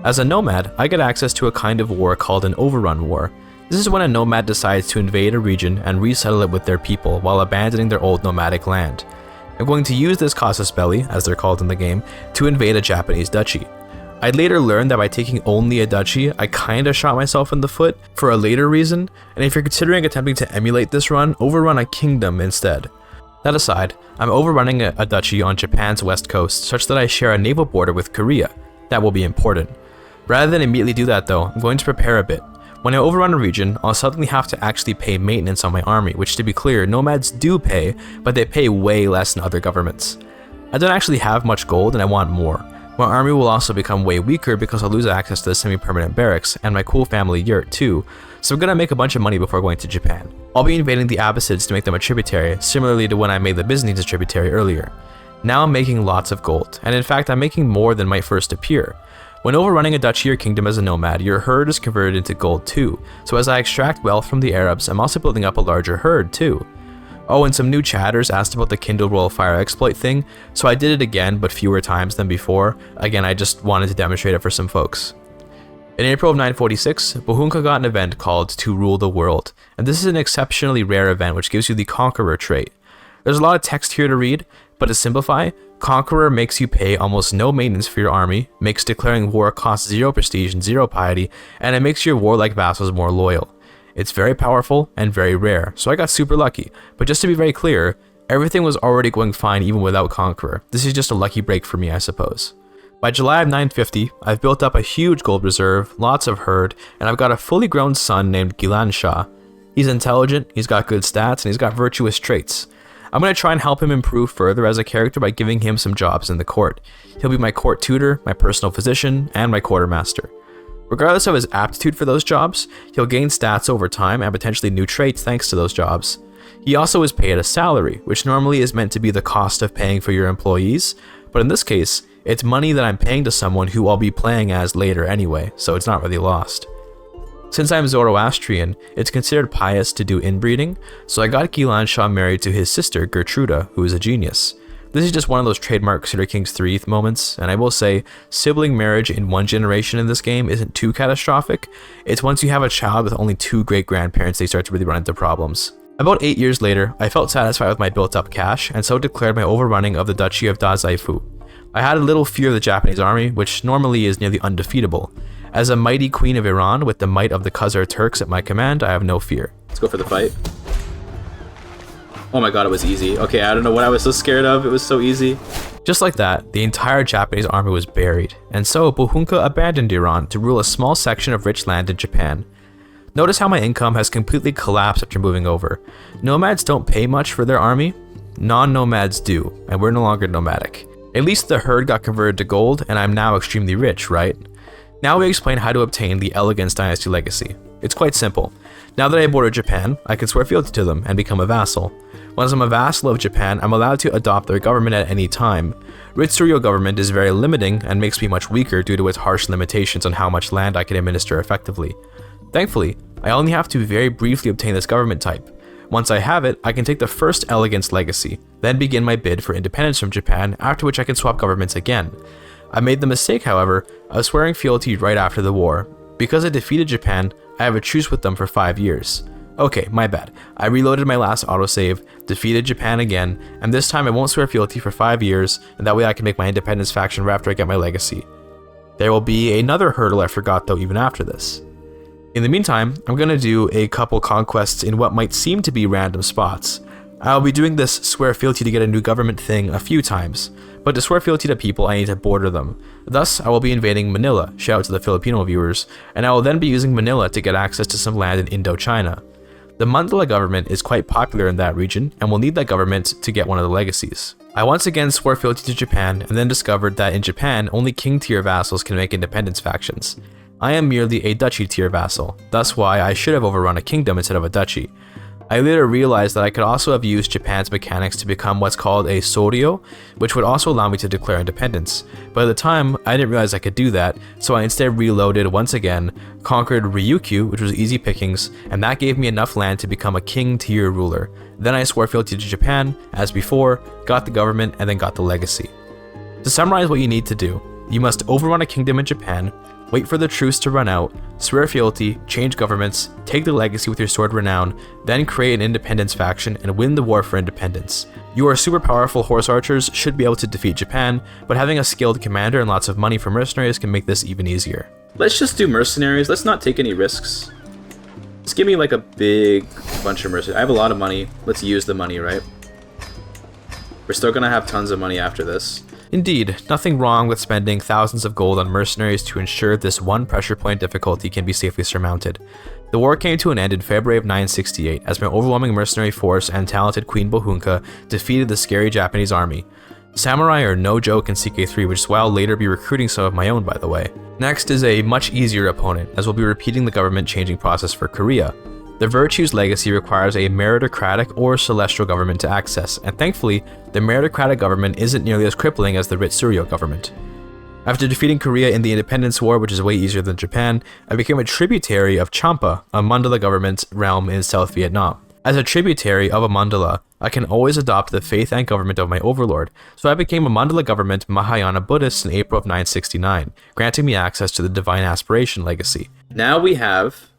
As a nomad, I get access to a kind of war called an overrun war. This is when a nomad decides to invade a region and resettle it with their people while abandoning their old nomadic land. I'm going to use this casus belli, as they're called in the game, to invade a Japanese duchy. I'd later learned that by taking only a duchy, I kinda shot myself in the foot for a later reason, and if you're considering attempting to emulate this run, overrun a kingdom instead. That aside, I'm overrunning a duchy on Japan's west coast such that I share a naval border with Korea. That will be important. Rather than immediately do that though, I'm going to prepare a bit. When I overrun a region, I'll suddenly have to actually pay maintenance on my army, which to be clear, nomads do pay, but they pay way less than other governments. I don't actually have much gold and I want more. My army will also become way weaker because I'll lose access to the semi-permanent barracks and my cool family yurt too, so I'm gonna make a bunch of money before going to Japan. I'll be invading the Abbasids to make them a tributary, similarly to when I made the Byzantines a tributary earlier. Now I'm making lots of gold, and in fact I'm making more than might first appear. When overrunning a duchy or kingdom as a nomad, your herd is converted into gold too, so as I extract wealth from the Arabs, I'm also building up a larger herd too. Oh, and some new chatters asked about the Kindled Royal Fire exploit thing, so I did it again but fewer times than before. Again, I just wanted to demonstrate it for some folks. In April of 946, Bohunka got an event called To Rule the World, and this is an exceptionally rare event which gives you the Conqueror trait. There's a lot of text here to read, but to simplify, Conqueror makes you pay almost no maintenance for your army, makes declaring war cost 0 prestige and 0 piety, and it makes your warlike vassals more loyal. It's very powerful and very rare, so I got super lucky, but just to be very clear, everything was already going fine even without Conqueror. This is just a lucky break for me, I suppose. By July of 950, I've built up a huge gold reserve, lots of herd, and I've got a fully grown son named Gilan Shah. He's intelligent, he's got good stats, and he's got virtuous traits. I'm going to try and help him improve further as a character by giving him some jobs in the court. He'll be my court tutor, my personal physician, and my quartermaster. Regardless of his aptitude for those jobs, he'll gain stats over time and potentially new traits thanks to those jobs. He also is paid a salary, which normally is meant to be the cost of paying for your employees, but in this case, it's money that I'm paying to someone who I'll be playing as later anyway, so it's not really lost. Since I'm Zoroastrian, it's considered pious to do inbreeding, so I got Gilan Shah married to his sister Gertruda, who is a genius. This is just one of those trademark Crusader Kings 3 moments, and I will say, sibling marriage in one generation in this game isn't too catastrophic. It's once you have a child with only 2 great-grandparents they start to really run into problems. About 8 years later, I felt satisfied with my built-up cash, and so declared my overrunning of the Duchy of Dazaifu. I had a little fear of the Japanese army, which normally is nearly undefeatable. As a mighty queen of Iran with the might of the Khazar Turks at my command, I have no fear. Let's go for the fight. Oh my god, it was easy. Okay, I don't know what I was so scared of, it was so easy. Just like that, the entire Japanese army was buried, and so Bohunka abandoned Iran to rule a small section of rich land in Japan. Notice how my income has completely collapsed after moving over. Nomads don't pay much for their army, non-nomads do, and we're no longer nomadic. At least the herd got converted to gold, and I'm now extremely rich, right? Now we explain how to obtain the Elegance Dynasty legacy. It's quite simple. Now that I border Japan, I can swear fealty to them and become a vassal. Once I'm a vassal of Japan, I'm allowed to adopt their government at any time. Ritsuryo government is very limiting and makes me much weaker due to its harsh limitations on how much land I can administer effectively. Thankfully, I only have to very briefly obtain this government type. Once I have it, I can take the first Elegance legacy, then begin my bid for independence from Japan, after which I can swap governments again. I made the mistake, however, of swearing fealty right after the war. Because I defeated Japan, I have a truce with them for 5 years. Okay, my bad. I reloaded my last autosave, defeated Japan again, and this time I won't swear fealty for 5 years, and that way I can make my independence faction right after I get my legacy. There will be another hurdle I forgot though even after this. In the meantime, I'm going to do a couple conquests in what might seem to be random spots. I'll be doing this swear fealty to get a new government thing a few times, but to swear fealty to people I need to border them. Thus, I will be invading Manila, shout out to the Filipino viewers, and I will then be using Manila to get access to some land in Indochina. The Mandala government is quite popular in that region, and will need that government to get one of the legacies. I once again swore fealty to Japan, and then discovered that in Japan, only king tier vassals can make independence factions. I am merely a duchy tier vassal, thus why I should have overrun a kingdom instead of a duchy. I later realized that I could also have used Japan's mechanics to become what's called a Soryo, which would also allow me to declare independence, but at the time I didn't realize I could do that, so I instead reloaded once again, conquered Ryukyu, which was easy pickings, and that gave me enough land to become a king tier ruler. Then I swore fealty to Japan, as before, got the government, and then got the legacy. To summarize what you need to do, you must overrun a kingdom in Japan, wait for the truce to run out, swear fealty, change governments, take the legacy with your sword renown, then create an independence faction and win the war for independence. Your super powerful horse archers should be able to defeat Japan, but having a skilled commander and lots of money for mercenaries can make this even easier. Let's just do mercenaries, let's not take any risks. Just give me like a big bunch of mercenaries. I have a lot of money, let's use the money, right? We're still gonna have tons of money after this. Indeed, nothing wrong with spending thousands of gold on mercenaries to ensure this one pressure point difficulty can be safely surmounted. The war came to an end in February of 968 as my overwhelming mercenary force and talented Queen Bohunka defeated the scary Japanese army. Samurai are no joke in CK3, which is why I'll later be recruiting some of my own, by the way. Next is a much easier opponent, as we'll be repeating the government changing process for Korea. The Virtues legacy requires a meritocratic or celestial government to access, and thankfully, the meritocratic government isn't nearly as crippling as the Ritsuryo government. After defeating Korea in the Independence War, which is way easier than Japan, I became a tributary of Champa, a mandala government realm in South Vietnam. As a tributary of a mandala, I can always adopt the faith and government of my overlord, so I became a mandala government Mahayana Buddhist in April of 969, granting me access to the Divine Aspiration legacy. Now we have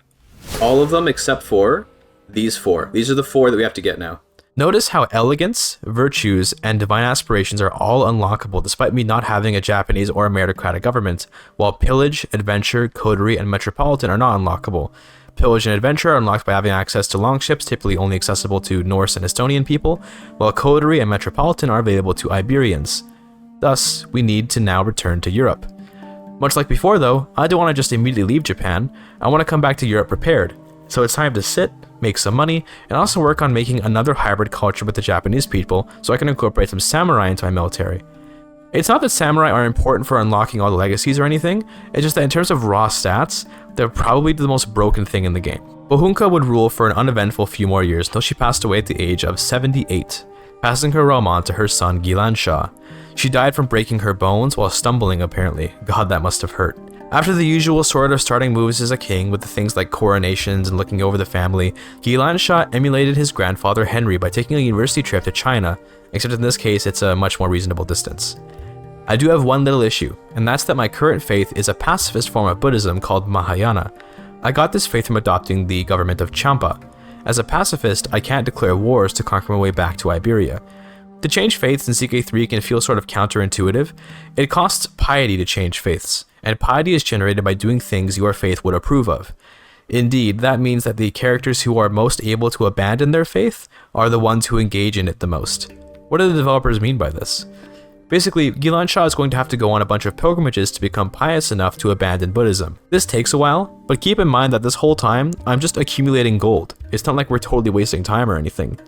all of them except for these four. These are the four that we have to get now. Notice how elegance, virtues, and divine aspirations are all unlockable despite me not having a Japanese or a meritocratic government, while pillage, adventure, coterie, and metropolitan are not unlockable. Pillage and adventure are unlocked by having access to longships, typically only accessible to Norse and Estonian people, while coterie and metropolitan are available to Iberians. Thus, we need to now return to Europe. Much like before though, I don't want to just immediately leave Japan, I want to come back to Europe prepared. So it's time to sit, make some money, and also work on making another hybrid culture with the Japanese people so I can incorporate some samurai into my military. It's not that samurai are important for unlocking all the legacies or anything, it's just that in terms of raw stats, they're probably the most broken thing in the game. Bohunka would rule for an uneventful few more years until she passed away at the age of 78, passing her realm on to her son Gilan Shah. She died from breaking her bones while stumbling apparently. God, that must have hurt. After the usual sort of starting moves as a king with the things like coronations and looking over the family, Gilan Shah emulated his grandfather Henry by taking a university trip to China, except in this case it's a much more reasonable distance. I do have one little issue, and that's that my current faith is a pacifist form of Buddhism called Mahayana. I got this faith from adopting the government of Champa. As a pacifist, I can't declare wars to conquer my way back to Iberia. To change faiths in CK3 can feel sort of counterintuitive. It costs piety to change faiths, and piety is generated by doing things your faith would approve of. Indeed, that means that the characters who are most able to abandon their faith are the ones who engage in it the most. What do the developers mean by this? Basically, Gilan Shah is going to have to go on a bunch of pilgrimages to become pious enough to abandon Buddhism. This takes a while, but keep in mind that this whole time, I'm just accumulating gold. It's not like we're totally wasting time or anything.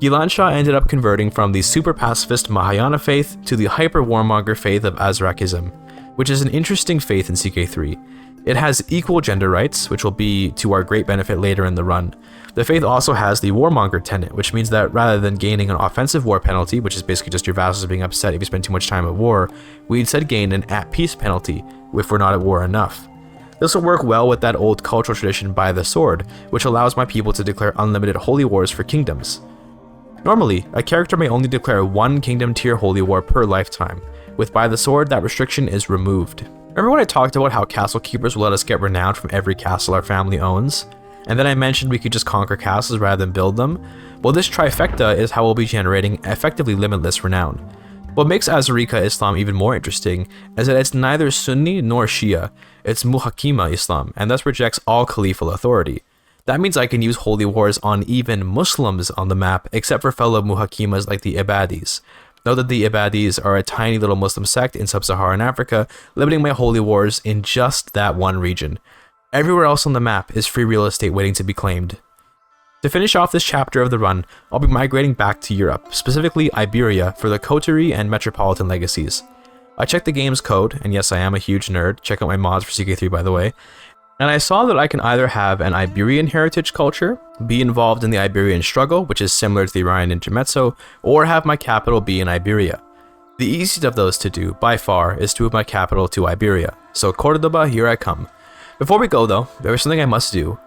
Gilan Shah ended up converting from the super pacifist Mahayana faith to the hyper warmonger faith of Azrakism, which is an interesting faith in CK3. It has equal gender rights, which will be to our great benefit later in the run. The faith also has the warmonger tenet, which means that rather than gaining an offensive war penalty, which is basically just your vassals being upset if you spend too much time at war, we instead gain an at-peace penalty if we're not at war enough. This will work well with that old cultural tradition by the sword, which allows my people to declare unlimited holy wars for kingdoms. Normally, a character may only declare one kingdom tier holy war per lifetime. With by the sword, that restriction is removed. Remember when I talked about how castle keepers will let us get renown from every castle our family owns? And then I mentioned we could just conquer castles rather than build them? Well, this trifecta is how we'll be generating effectively limitless renown. What makes Azarika Islam even more interesting is that it's neither Sunni nor Shia, it's Muhakima Islam, and thus rejects all caliphal authority. That means I can use holy wars on even Muslims on the map, except for fellow Muhakimas like the Ibadis. Note that the Ibadis are a tiny little Muslim sect in sub-Saharan Africa, limiting my holy wars in just that one region. Everywhere else on the map is free real estate waiting to be claimed. To finish off this chapter of the run, I'll be migrating back to Europe, specifically Iberia, for the coterie and metropolitan legacies. I checked the game's code, and yes, I am a huge nerd, check out my mods for CK3 by the way, and I saw that I can either have an Iberian heritage culture, be involved in the Iberian Struggle, which is similar to the Iranian Intermezzo, or have my capital be in Iberia. The easiest of those to do, by far, is to move my capital to Iberia, so Cordoba, here I come. Before we go though, there is something I must do.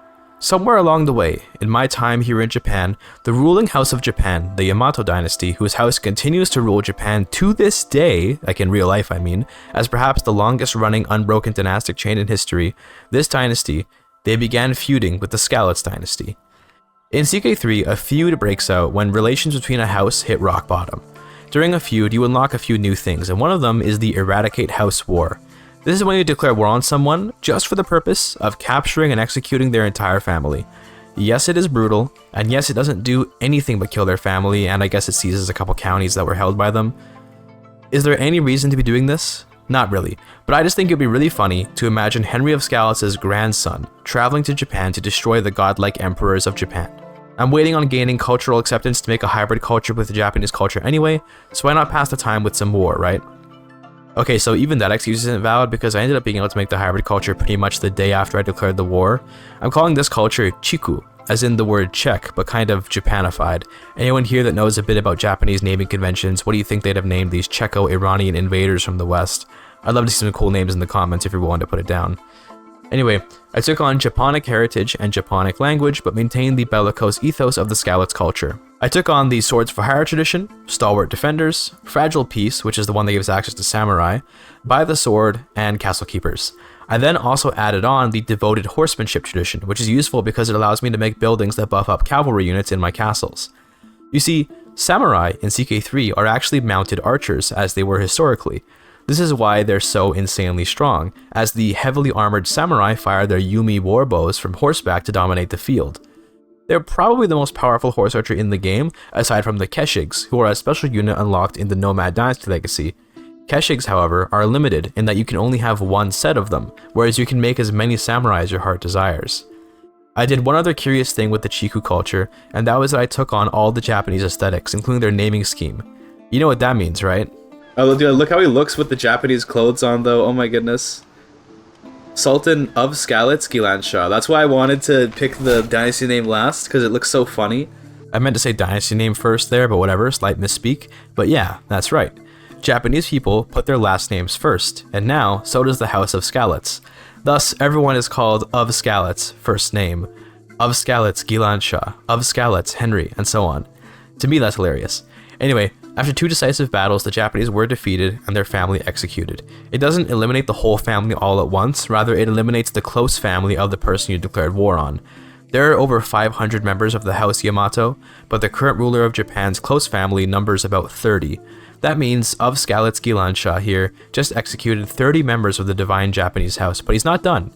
Somewhere along the way, in my time here in Japan, the ruling house of Japan, the Yamato dynasty, whose house continues to rule Japan to this day, like in real life I mean, as perhaps the longest running unbroken dynastic chain in history, this dynasty, they began feuding with the Skalitz dynasty. In CK3, a feud breaks out when relations between a house hit rock bottom. During a feud, you unlock a few new things, and one of them is the Eradicate House War. This is when you declare war on someone just for the purpose of capturing and executing their entire family. Yes, it is brutal, and yes, it doesn't do anything but kill their family, and I guess it seizes a couple counties that were held by them. Is there any reason to be doing this? Not really, but I just think it would be really funny to imagine Henry of Skalitz's grandson traveling to Japan to destroy the godlike emperors of Japan. I'm waiting on gaining cultural acceptance to make a hybrid culture with the Japanese culture anyway, so why not pass the time with some war, right? Okay, so even that excuse isn't valid because I ended up being able to make the hybrid culture pretty much the day after I declared the war. I'm calling this culture Chiku, as in the word Czech, but kind of Japanified. Anyone here that knows a bit about Japanese naming conventions, what do you think they'd have named these Czecho-Iranian invaders from the West? I'd love to see some cool names in the comments if you're willing to put it down. Anyway, I took on Japonic heritage and Japonic language, but maintained the bellicose ethos of the Skalitz culture. I took on the Swords for Hire tradition, Stalwart Defenders, Fragile Peace, which is the one that gives access to Samurai, By the Sword, and Castle Keepers. I then also added on the Devoted Horsemanship tradition, which is useful because it allows me to make buildings that buff up cavalry units in my castles. You see, Samurai in CK3 are actually mounted archers, as they were historically. This is why they're so insanely strong, as the heavily armored samurai fire their Yumi warbows from horseback to dominate the field. They're probably the most powerful horse archer in the game, aside from the Keshigs, who are a special unit unlocked in the Nomad Dynasty Legacy. Keshigs, however, are limited in that you can only have one set of them, whereas you can make as many samurai as your heart desires. I did one other curious thing with the Chiku culture, and that was that I took on all the Japanese aesthetics, including their naming scheme. You know what that means, right? Oh, dude, look how he looks with the Japanese clothes on, though. Oh my goodness. Sultan of Skalitz, Gilanshah. That's why I wanted to pick the dynasty name last, because it looks so funny. I meant to say dynasty name first there, but whatever, slight misspeak. But yeah, that's right. Japanese people put their last names first, and now so does the House of Skalitz. Thus, everyone is called of Skalitz, first name, of Skalitz, Gilanshah, of Skalitz, Henry, and so on. To me, that's hilarious. Anyway, after 2 decisive battles, the Japanese were defeated and their family executed. It doesn't eliminate the whole family all at once, rather it eliminates the close family of the person you declared war on. There are over 500 members of the House Yamato, but the current ruler of Japan's close family numbers about 30. That means of Skalitz Gilanshah here just executed 30 members of the divine Japanese house, but he's not done.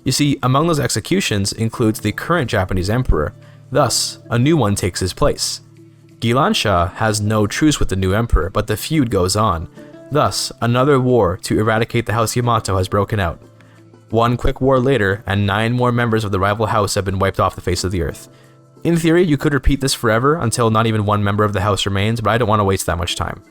You see, among those executions includes the current Japanese emperor. Thus, a new one takes his place. Gilanshah has no truce with the new emperor, but the feud goes on. Thus, another war to eradicate the House Yamato has broken out. One quick war later, and 9 more members of the rival house have been wiped off the face of the earth. In theory, you could repeat this forever until not even one member of the house remains, but I don't want to waste that much time.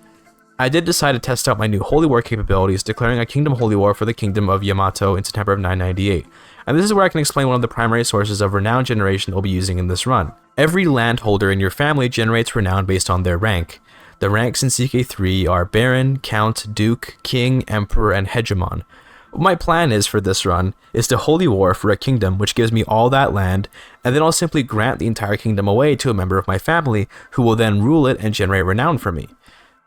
I did decide to test out my new Holy War capabilities, declaring a Kingdom Holy War for the Kingdom of Yamato in September of 998. And this is where I can explain one of the primary sources of renown generation that we'll be using in this run. Every landholder in your family generates renown based on their rank. The ranks in CK3 are Baron, Count, Duke, King, Emperor, and Hegemon. What my plan is for this run is to Holy War for a kingdom which gives me all that land, and then I'll simply grant the entire kingdom away to a member of my family who will then rule it and generate renown for me.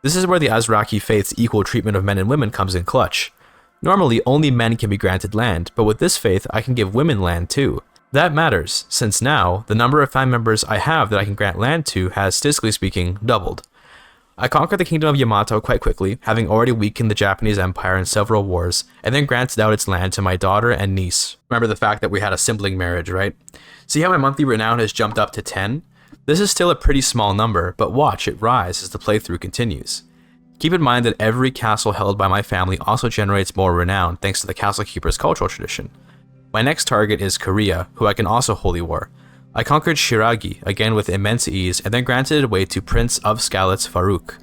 This is where the Azraki faith's equal treatment of men and women comes in clutch. Normally, only men can be granted land, but with this faith, I can give women land too. That matters, since now, the number of family members I have that I can grant land to has, statistically speaking, doubled. I conquered the Kingdom of Yamato quite quickly, having already weakened the Japanese Empire in several wars, and then granted out its land to my daughter and niece. Remember the fact that we had a sibling marriage, right? See how my monthly renown has jumped up to 10? This is still a pretty small number, but watch it rise as the playthrough continues. Keep in mind that every castle held by my family also generates more renown thanks to the Castle Keeper's cultural tradition. My next target is Korea, who I can also Holy War. I conquered Shiragi, again with immense ease, and then granted it away to Prince of Skalitz Farouk.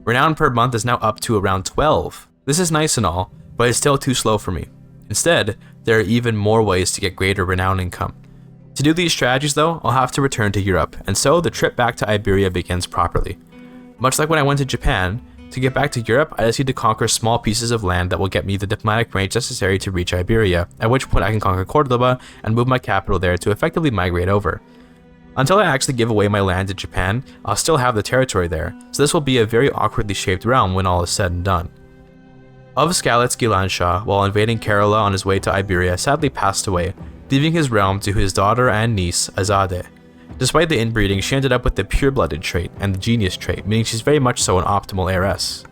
Renown per month is now up to around 12. This is nice and all, but it's still too slow for me. Instead, there are even more ways to get greater renown income. To do these strategies though, I'll have to return to Europe, and so the trip back to Iberia begins properly. Much like when I went to Japan, to get back to Europe, I just need to conquer small pieces of land that will get me the diplomatic range necessary to reach Iberia, at which point I can conquer Cordoba and move my capital there to effectively migrate over. Until I actually give away my land to Japan, I'll still have the territory there, so this will be a very awkwardly shaped realm when all is said and done. Of Skalitz Gilanshah, while invading Kerala on his way to Iberia, sadly passed away, leaving his realm to his daughter and niece, Azadeh. Despite the inbreeding, she ended up with the pure-blooded trait and the genius trait, meaning she's very much so an optimal heiress.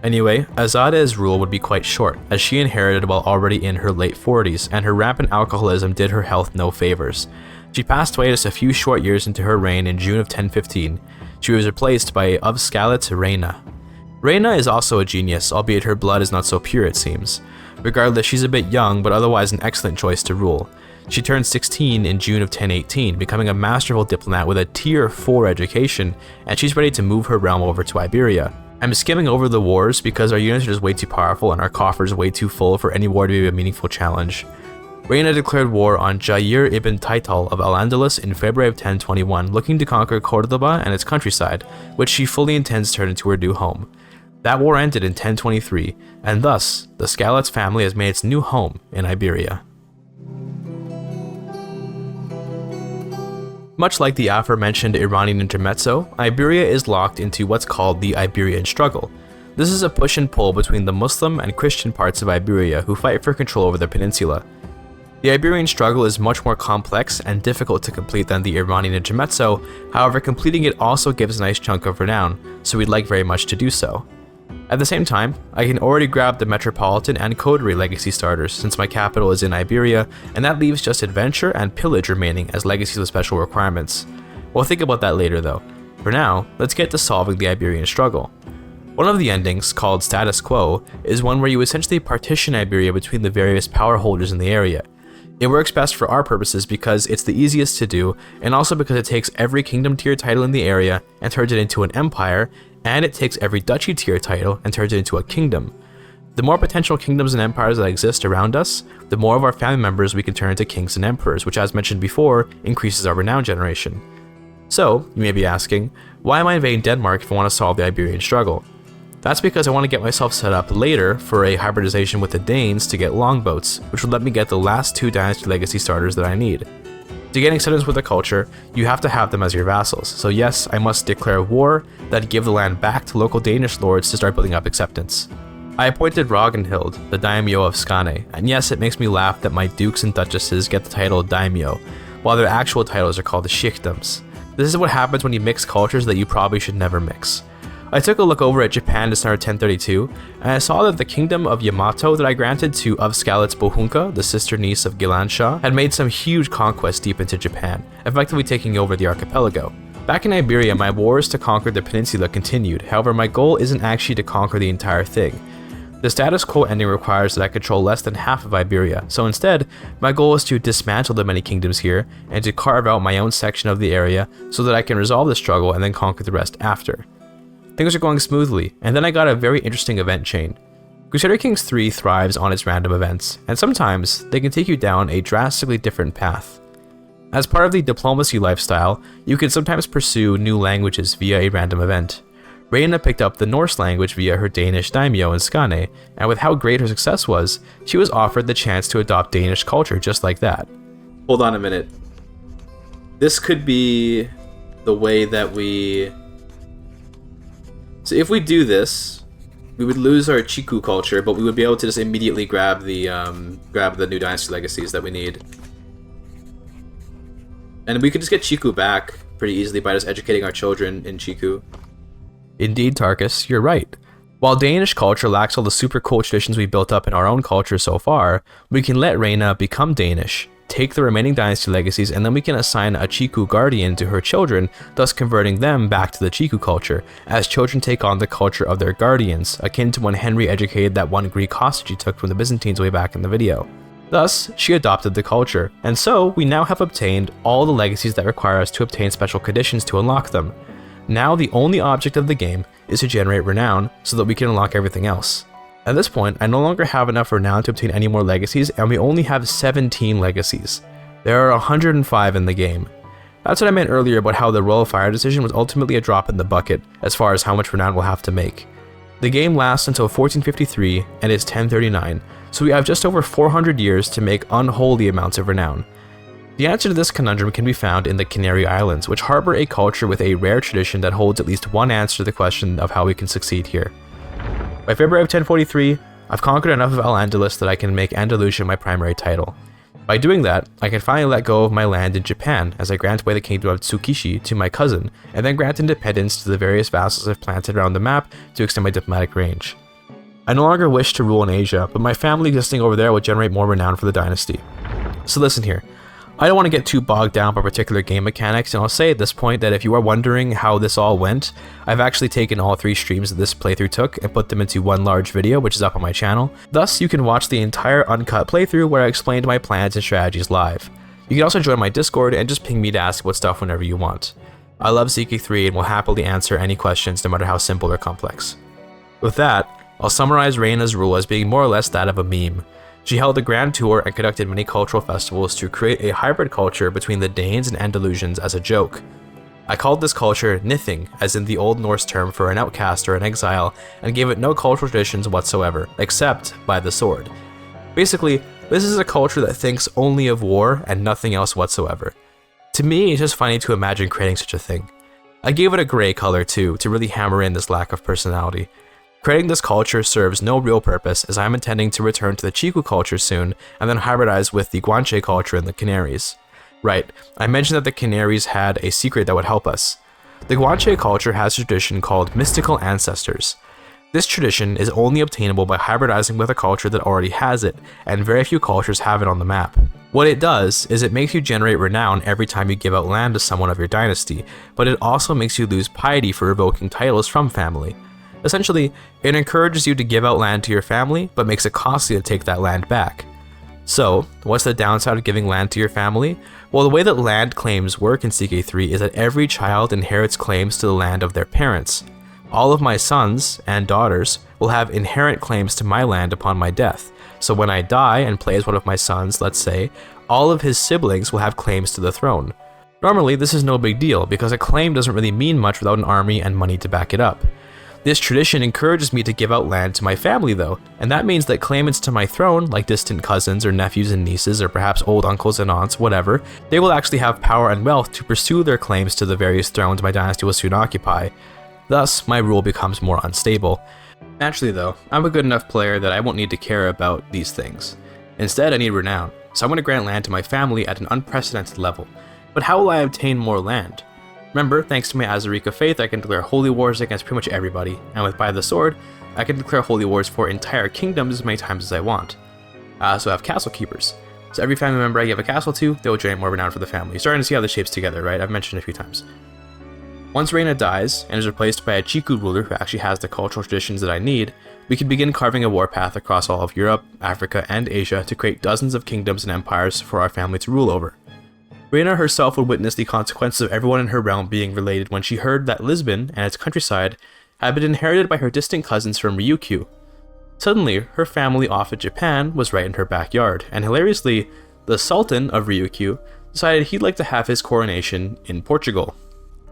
Anyway, Azadeh's rule would be quite short, as she inherited while already in her late 40s, and her rampant alcoholism did her health no favors. She passed away just a few short years into her reign in June of 1015. She was replaced by of Skalitz Reina. Reina is also a genius, albeit her blood is not so pure it seems. Regardless, she's a bit young, but otherwise an excellent choice to rule. She turned 16 in June of 1018, becoming a masterful diplomat with a tier 4 education, and she's ready to move her realm over to Iberia. I'm skimming over the wars because our units are just way too powerful and our coffers way too full for any war to be a meaningful challenge. Reina declared war on Jair ibn Taital of Al-Andalus in February of 1021, looking to conquer Cordoba and its countryside, which she fully intends to turn into her new home. That war ended in 1023, and thus, the Skalitz family has made its new home in Iberia. Much like the aforementioned Iranian Intermezzo, Iberia is locked into what's called the Iberian Struggle. This is a push and pull between the Muslim and Christian parts of Iberia who fight for control over the peninsula. The Iberian Struggle is much more complex and difficult to complete than the Iranian Intermezzo, however completing it also gives a nice chunk of renown, so we'd like very much to do so. At the same time, I can already grab the Metropolitan and Coterie legacy starters since my capital is in Iberia, and that leaves just Adventure and Pillage remaining as legacies with special requirements. We'll think about that later though. For now, let's get to solving the Iberian Struggle. One of the endings, called Status Quo, is one where you essentially partition Iberia between the various power holders in the area. It works best for our purposes because it's the easiest to do, and also because it takes every kingdom tier title in the area and turns it into an empire, and it takes every duchy tier title and turns it into a kingdom. The more potential kingdoms and empires that exist around us, the more of our family members we can turn into kings and emperors, which, as mentioned before, increases our renown generation. So, you may be asking, why am I invading Denmark if I want to solve the Iberian Struggle? That's because I want to get myself set up later for a hybridization with the Danes to get longboats, which would let me get the last 2 Dynasty legacy starters that I need. To get acceptance with a culture, you have to have them as your vassals, so yes, I must declare war, then give the land back to local Danish lords to start building up acceptance. I appointed Ragnhild, the daimyo of Skane, and yes, it makes me laugh that my dukes and duchesses get the title daimyo, while their actual titles are called the shichdoms. This is what happens when you mix cultures that you probably should never mix. I took a look over at Japan to start 1032, and I saw that the kingdom of Yamato that I granted to of Skalitz Bohunka, the sister niece of Gilanshah, had made some huge conquests deep into Japan, effectively taking over the archipelago. Back in Iberia, my wars to conquer the peninsula continued, however my goal isn't actually to conquer the entire thing. The status quo ending requires that I control less than half of Iberia, so instead, my goal is to dismantle the many kingdoms here, and to carve out my own section of the area so that I can resolve the struggle and then conquer the rest after. Things are going smoothly, and then I got a very interesting event chain. Crusader Kings 3 thrives on its random events, and sometimes they can take you down a drastically different path. As part of the diplomacy lifestyle, you can sometimes pursue new languages via a random event. Reina picked up the Norse language via her Danish daimyo in Skane, and with how great her success was, she was offered the chance to adopt Danish culture just like that. Hold on a minute. This could be the way that we... So if we do this, we would lose our Chiku culture, but we would be able to just immediately grab the new Dynasty legacies that we need. And we could just get Chiku back pretty easily by just educating our children in Chiku. Indeed, Tarkus, you're right. While Danish culture lacks all the super cool traditions we built up in our own culture so far, we can let Reina become Danish, take the remaining Dynasty legacies, and then we can assign a Chiku guardian to her children, thus converting them back to the Chiku culture, as children take on the culture of their guardians, akin to when Henry educated that one Greek hostage he took from the Byzantines way back in the video. Thus, she adopted the culture, and so we now have obtained all the legacies that require us to obtain special conditions to unlock them. Now the only object of the game is to generate renown so that we can unlock everything else. At this point, I no longer have enough renown to obtain any more legacies, and we only have 17 legacies. There are 105 in the game. That's what I meant earlier about how the Royal Fire decision was ultimately a drop in the bucket as far as how much renown we'll have to make. The game lasts until 1453 and is 1039, so we have just over 400 years to make unholy amounts of renown. The answer to this conundrum can be found in the Canary Islands, which harbor a culture with a rare tradition that holds at least one answer to the question of how we can succeed here. By February of 1043, I've conquered enough of Al-Andalus that I can make Andalusia my primary title. By doing that, I can finally let go of my land in Japan as I grant away the kingdom of Tsukishi to my cousin, and then grant independence to the various vassals I've planted around the map to extend my diplomatic range. I no longer wish to rule in Asia, but my family existing over there will generate more renown for the dynasty. So listen here. I don't want to get too bogged down by particular game mechanics, and I'll say at this point that if you are wondering how this all went, I've actually taken all 3 streams that this playthrough took and put them into one large video, which is up on my channel. Thus, you can watch the entire uncut playthrough where I explained my plans and strategies live. You can also join my Discord and just ping me to ask about stuff whenever you want. I love CK3 and will happily answer any questions no matter how simple or complex. With that, I'll summarize Reina's rule as being more or less that of a meme. She held a grand tour and conducted many cultural festivals to create a hybrid culture between the Danes and Andalusians as a joke. I called this culture Nithing, as in the Old Norse term for an outcast or an exile, and gave it no cultural traditions whatsoever, except by the sword. Basically, this is a culture that thinks only of war and nothing else whatsoever. To me, it's just funny to imagine creating such a thing. I gave it a gray color too, to really hammer in this lack of personality. Creating this culture serves no real purpose, as I'm intending to return to the Chiku culture soon, and then hybridize with the Guanche culture and the Canaries. Right, I mentioned that the Canaries had a secret that would help us. The Guanche culture has a tradition called mystical ancestors. This tradition is only obtainable by hybridizing with a culture that already has it, and very few cultures have it on the map. What it does is it makes you generate renown every time you give out land to someone of your dynasty, but it also makes you lose piety for revoking titles from family. Essentially, it encourages you to give out land to your family, but makes it costly to take that land back. So, what's the downside of giving land to your family? Well, the way that land claims work in CK3 is that every child inherits claims to the land of their parents. All of my sons and daughters will have inherent claims to my land upon my death. So when I die and play as one of my sons, let's say, all of his siblings will have claims to the throne. Normally, this is no big deal because a claim doesn't really mean much without an army and money to back it up. This tradition encourages me to give out land to my family though, and that means that claimants to my throne, like distant cousins or nephews and nieces or perhaps old uncles and aunts, whatever, they will actually have power and wealth to pursue their claims to the various thrones my dynasty will soon occupy. Thus, my rule becomes more unstable. Naturally though, I'm a good enough player that I won't need to care about these things. Instead, I need renown, so I'm going to grant land to my family at an unprecedented level. But how will I obtain more land? Remember, thanks to my Azarika faith, I can declare holy wars against pretty much everybody, and with By the Sword, I can declare holy wars for entire kingdoms as many times as I want. I also have castle keepers. So every family member I give a castle to, they will generate more renown for the family. You're starting to see how this shapes together, right? I've mentioned it a few times. Once Reina dies, and is replaced by a Chiku ruler who actually has the cultural traditions that I need, we can begin carving a warpath across all of Europe, Africa, and Asia to create dozens of kingdoms and empires for our family to rule over. Reina herself would witness the consequences of everyone in her realm being related when she heard that Lisbon and its countryside had been inherited by her distant cousins from Ryukyu. Suddenly, her family off in Japan was right in her backyard, and hilariously, the Sultan of Ryukyu decided he'd like to have his coronation in Portugal.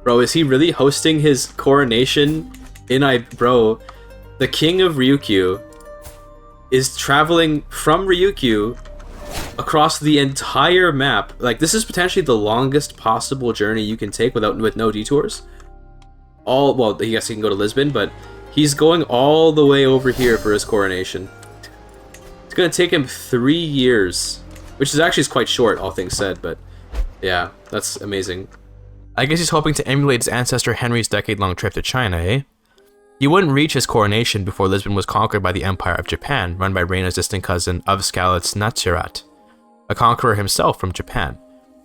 Bro, is he really hosting his coronation Bro, the king of Ryukyu is traveling from Ryukyu across the entire map. Like, this is potentially the longest possible journey you can take with no detours. Well, I guess he can go to Lisbon, but he's going all the way over here for his coronation. It's gonna take him 3 years, which is actually quite short, all things said, but yeah, that's amazing. I guess he's hoping to emulate his ancestor Henry's decade-long trip to China, eh? He wouldn't reach his coronation before Lisbon was conquered by the Empire of Japan, run by Reina's distant cousin of Skalitz Natsirat, a conqueror himself from Japan.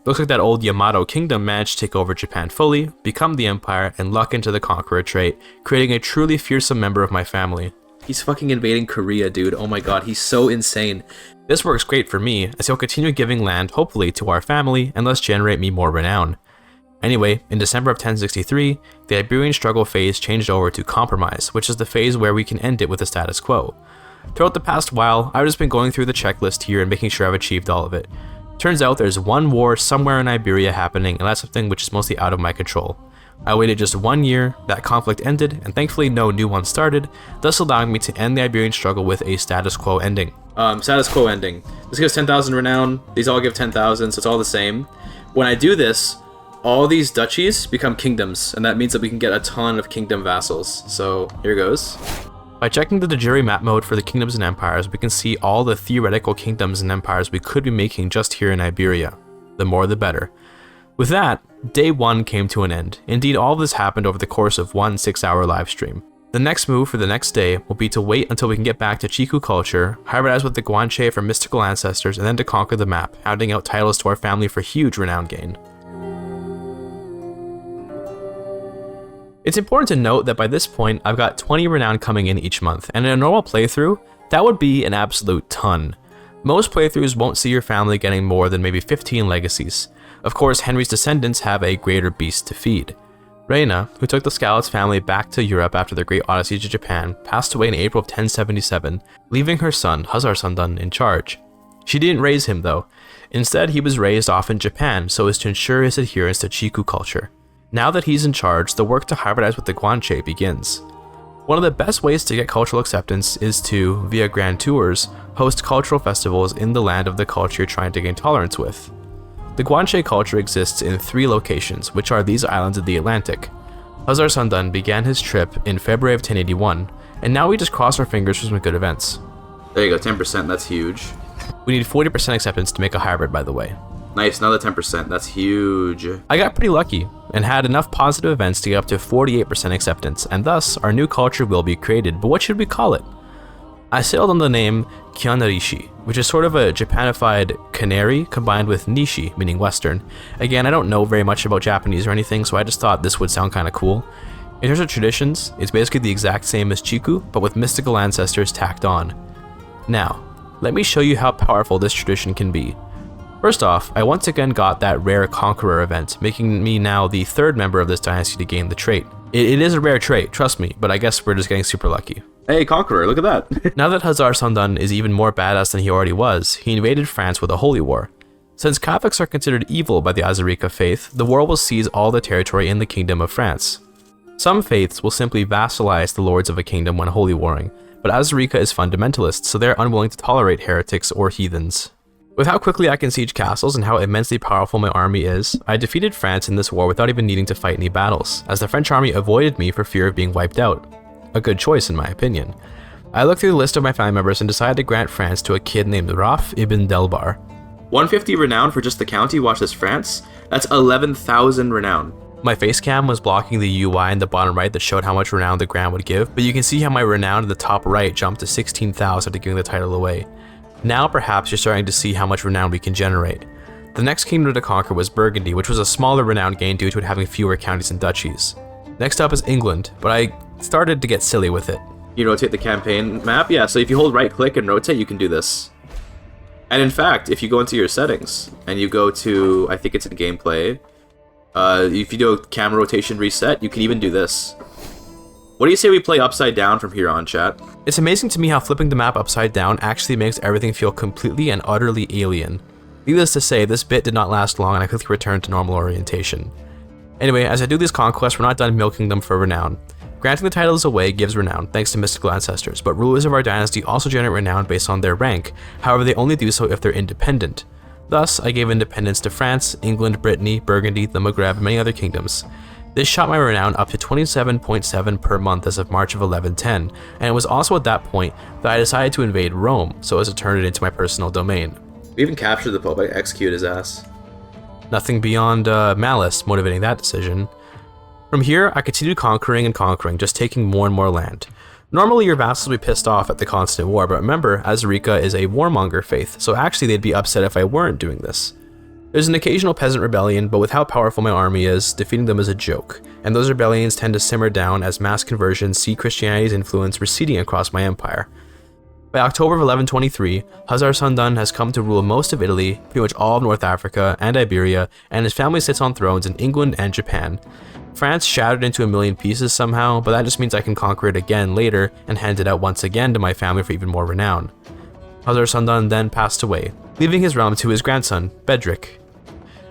Looks like that old Yamato kingdom managed to take over Japan fully, become the empire, and luck into the conqueror trait, creating a truly fearsome member of my family. He's fucking invading Korea, dude. Oh my god, he's so insane. This works great for me, as he'll continue giving land, hopefully, to our family, and thus generate me more renown. Anyway, in December of 1063, the Iberian Struggle phase changed over to Compromise, which is the phase where we can end it with the status quo. Throughout the past while, I've just been going through the checklist here and making sure I've achieved all of it. Turns out there's one war somewhere in Iberia happening, and that's something which is mostly out of my control. I waited just 1 year, that conflict ended, and thankfully no new one started, thus allowing me to end the Iberian Struggle with a status quo ending. Status quo ending. This gives 10,000 renown, these all give 10,000, so it's all the same. When I do this, all these duchies become kingdoms, and that means that we can get a ton of kingdom vassals. So here goes. By checking the de jure map mode for the kingdoms and empires, we can see all the theoretical kingdoms and empires we could be making just here in Iberia. The more the better. With that, day 1 came to an end. Indeed, all of this happened over the course of one 6-hour live stream. The next move for the next day will be to wait until we can get back to Chiku culture, hybridize with the Guanche for mystical ancestors, and then to conquer the map, handing out titles to our family for huge renown gain. It's important to note that by this point, I've got 20 renown coming in each month, and in a normal playthrough, that would be an absolute ton. Most playthroughs won't see your family getting more than maybe 15 legacies. Of course, Henry's descendants have a greater beast to feed. Reina, who took the Skalitz family back to Europe after the Great Odyssey to Japan, passed away in April of 1077, leaving her son, Sundered, in charge. She didn't raise him though. Instead, he was raised off in Japan so as to ensure his adherence to Chiku culture. Now that he's in charge, the work to hybridize with the Guanche begins. One of the best ways to get cultural acceptance is to, via grand tours, host cultural festivals in the land of the culture you're trying to gain tolerance with. The Guanche culture exists in 3 locations, which are these islands of the Atlantic. Sundered began his trip in February of 1081, and now we just cross our fingers for some good events. There you go, 10%, that's huge. We need 40% acceptance to make a hybrid, by the way. Nice, another 10%, that's huge. I got pretty lucky, and had enough positive events to get up to 48% acceptance, and thus, our new culture will be created, but what should we call it? I sailed on the name Kyanarishi, which is sort of a Japanified canary combined with Nishi, meaning Western. Again, I don't know very much about Japanese or anything, so I just thought this would sound kind of cool. In terms of traditions, it's basically the exact same as Chiku, but with mystical ancestors tacked on. Now, let me show you how powerful this tradition can be. First off, I once again got that rare Conqueror event, making me now the 3rd member of this dynasty to gain the trait. It is a rare trait, trust me, but I guess we're just getting super lucky. Hey, Conqueror, look at that. Now that Sundered is even more badass than he already was, he invaded France with a holy war. Since Catholics are considered evil by the Azarika faith, the war will seize all the territory in the Kingdom of France. Some faiths will simply vassalize the lords of a kingdom when holy warring, but Azarika is fundamentalist, so they're unwilling to tolerate heretics or heathens. With how quickly I can siege castles and how immensely powerful my army is, I defeated France in this war without even needing to fight any battles, as the French army avoided me for fear of being wiped out. A good choice in my opinion. I looked through the list of my family members and decided to grant France to a kid named Dwarf ibn Delbar. 150 renown for just the county, watch this, France? That's 11,000 renown. My face cam was blocking the UI in the bottom right that showed how much renown the grand would give, but you can see how my renown in the top right jumped to 16,000 after giving the title away. Now perhaps you're starting to see how much renown we can generate. The next kingdom to conquer was Burgundy, which was a smaller renown gain due to it having fewer counties and duchies. Next up is England, but I started to get silly with it. You rotate the campaign map? Yeah, so if you hold right click and rotate, you can do this. And in fact, if you go into your settings and you go to, I think it's in gameplay, if you do a camera rotation reset, you can even do this. What do you say we play upside down from here on, chat? It's amazing to me how flipping the map upside down actually makes everything feel completely and utterly alien. Needless to say, this bit did not last long and I quickly returned to normal orientation. Anyway, as I do these conquests, we're not done milking them for renown. Granting the titles away gives renown, thanks to mystical ancestors, but rulers of our dynasty also generate renown based on their rank, however they only do so if they're independent. Thus, I gave independence to France, England, Brittany, Burgundy, the Maghreb, and many other kingdoms. This shot my renown up to 27.7 per month as of March of 1110, and it was also at that point that I decided to invade Rome, so as to turn it into my personal domain. We even captured the Pope, I executed his ass. Nothing beyond malice motivating that decision. From here, I continued conquering and conquering, just taking more and more land. Normally your vassals would be pissed off at the constant war, but remember, Azarika is a warmonger faith, so actually they'd be upset if I weren't doing this. There's an occasional peasant rebellion, but with how powerful my army is, defeating them is a joke, and those rebellions tend to simmer down as mass conversions see Christianity's influence receding across my empire. By October of 1123, Sundered has come to rule most of Italy, pretty much all of North Africa and Iberia, and his family sits on thrones in England and Japan. France shattered into a million pieces somehow, but that just means I can conquer it again later and hand it out once again to my family for even more renown. Sundered then passed away, leaving his realm to his grandson, Bedrick.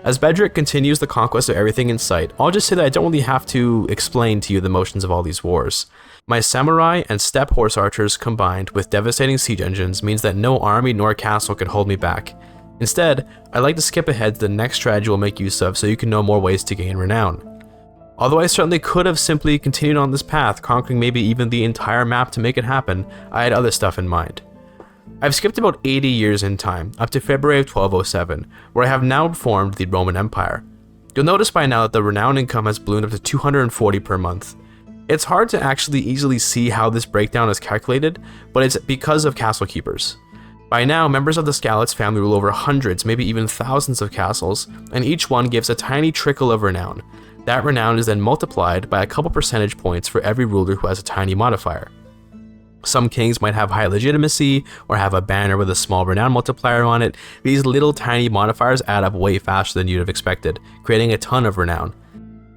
As Bedrick continues the conquest of everything in sight, I'll just say that I don't really have to explain to you the motions of all these wars. My samurai and steppe horse archers combined with devastating siege engines means that no army nor castle can hold me back. Instead, I'd like to skip ahead to the next strategy we'll make use of so you can know more ways to gain renown. Although I certainly could have simply continued on this path, conquering maybe even the entire map to make it happen, I had other stuff in mind. I've skipped about 80 years in time, up to February of 1207, where I have now formed the Roman Empire. You'll notice by now that the renown income has ballooned up to 240 per month. It's hard to actually easily see how this breakdown is calculated, but it's because of castle keepers. By now, members of the Skalitz family rule over hundreds, maybe even thousands of castles, and each one gives a tiny trickle of renown. That renown is then multiplied by a couple percentage points for every ruler who has a tiny modifier. Some kings might have high legitimacy or have a banner with a small renown multiplier on it. These little tiny modifiers add up way faster than you'd have expected, creating a ton of renown.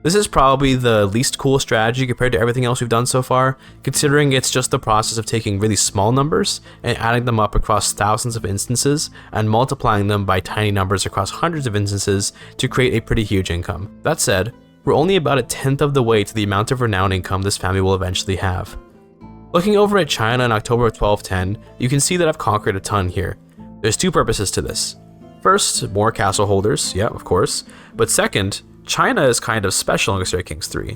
This is probably the least cool strategy compared to everything else we've done so far, considering it's just the process of taking really small numbers and adding them up across thousands of instances and multiplying them by tiny numbers across hundreds of instances to create a pretty huge income. That said, we're only about a tenth of the way to the amount of renown income this family will eventually have. Looking over at China in October of 1210, you can see that I've conquered a ton here. There's two purposes to this. First, more castle holders, yeah, of course, but second, China is kind of special in Crusader Kings 3.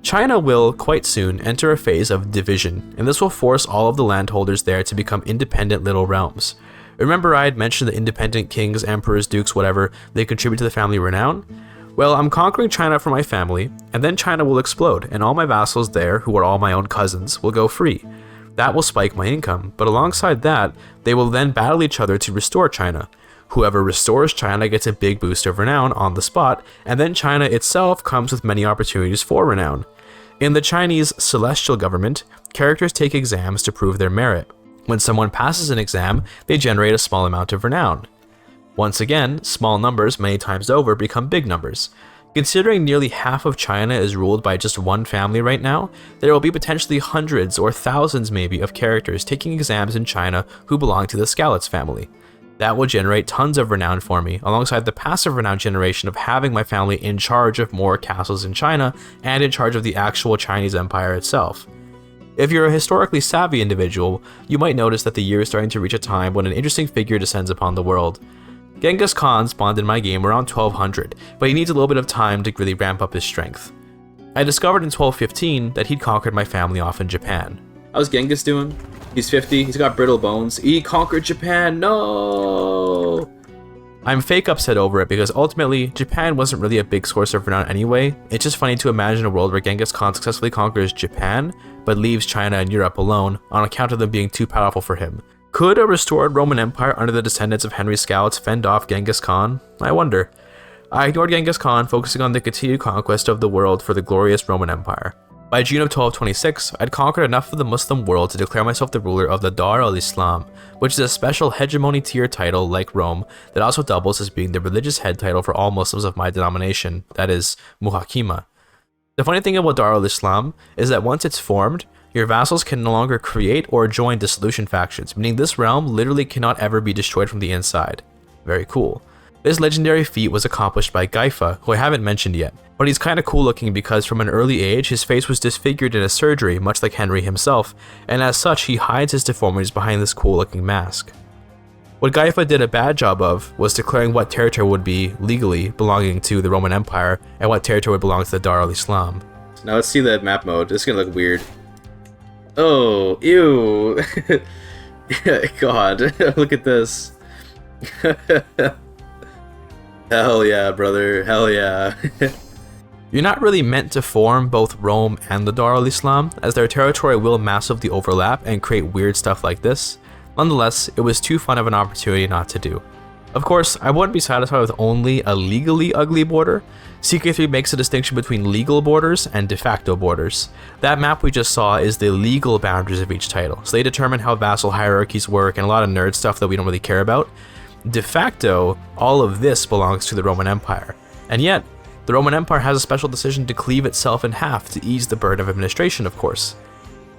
China will, quite soon, enter a phase of division, and this will force all of the landholders there to become independent little realms. Remember I had mentioned the independent kings, emperors, dukes, whatever, they contribute to the family renown? Well, I'm conquering China for my family, and then China will explode, and all my vassals there, who are all my own cousins, will go free. That will spike my income, but alongside that, they will then battle each other to restore China. Whoever restores China gets a big boost of renown on the spot, and then China itself comes with many opportunities for renown. In the Chinese celestial government, characters take exams to prove their merit. When someone passes an exam, they generate a small amount of renown. Once again, small numbers many times over become big numbers. Considering nearly half of China is ruled by just one family right now, there will be potentially hundreds or thousands maybe of characters taking exams in China who belong to the Skalitz family. That will generate tons of renown for me, alongside the passive renown generation of having my family in charge of more castles in China and in charge of the actual Chinese empire itself. If you're a historically savvy individual, you might notice that the year is starting to reach a time when an interesting figure descends upon the world. Genghis Khan spawned in my game around 1200, but he needs a little bit of time to really ramp up his strength. I discovered in 1215 that he'd conquered my family off in Japan. How's Genghis doing? He's 50, he's got brittle bones. He conquered Japan, no! I'm fake upset over it because ultimately, Japan wasn't really a big source of renown anyway. It's just funny to imagine a world where Genghis Khan successfully conquers Japan, but leaves China and Europe alone on account of them being too powerful for him. Could a restored Roman Empire under the descendants of Henry of Skalitz fend off Genghis Khan? I wonder. I ignored Genghis Khan, focusing on the continued conquest of the world for the glorious Roman Empire. By June of 1226, I'd conquered enough of the Muslim world to declare myself the ruler of the Dar al-Islam, which is a special hegemony tier title like Rome that also doubles as being the religious head title for all Muslims of my denomination, that is, Muhakima. The funny thing about Dar al-Islam is that once it's formed, your vassals can no longer create or join dissolution factions, meaning this realm literally cannot ever be destroyed from the inside. Very cool. This legendary feat was accomplished by Gaifa, who I haven't mentioned yet, but he's kinda cool looking because from an early age his face was disfigured in a surgery, much like Henry himself, and as such he hides his deformities behind this cool looking mask. What Gaifa did a bad job of was declaring what territory would be legally belonging to the Roman Empire and what territory would belong to the Dar al-Islam. Now let's see the map mode. This is gonna look weird. Oh, ew. God, look at this. Hell yeah, brother, hell yeah. You're not really meant to form both Rome and the Dar al-Islam, as their territory will massively overlap and create weird stuff like this. Nonetheless, it was too fun of an opportunity not to do. Of course, I wouldn't be satisfied with only a legally ugly border. CK3 makes a distinction between legal borders and de facto borders. That map we just saw is the legal boundaries of each title, so they determine how vassal hierarchies work and a lot of nerd stuff that we don't really care about. De facto, all of this belongs to the Roman Empire, and yet, the Roman Empire has a special decision to cleave itself in half to ease the burden of administration, of course.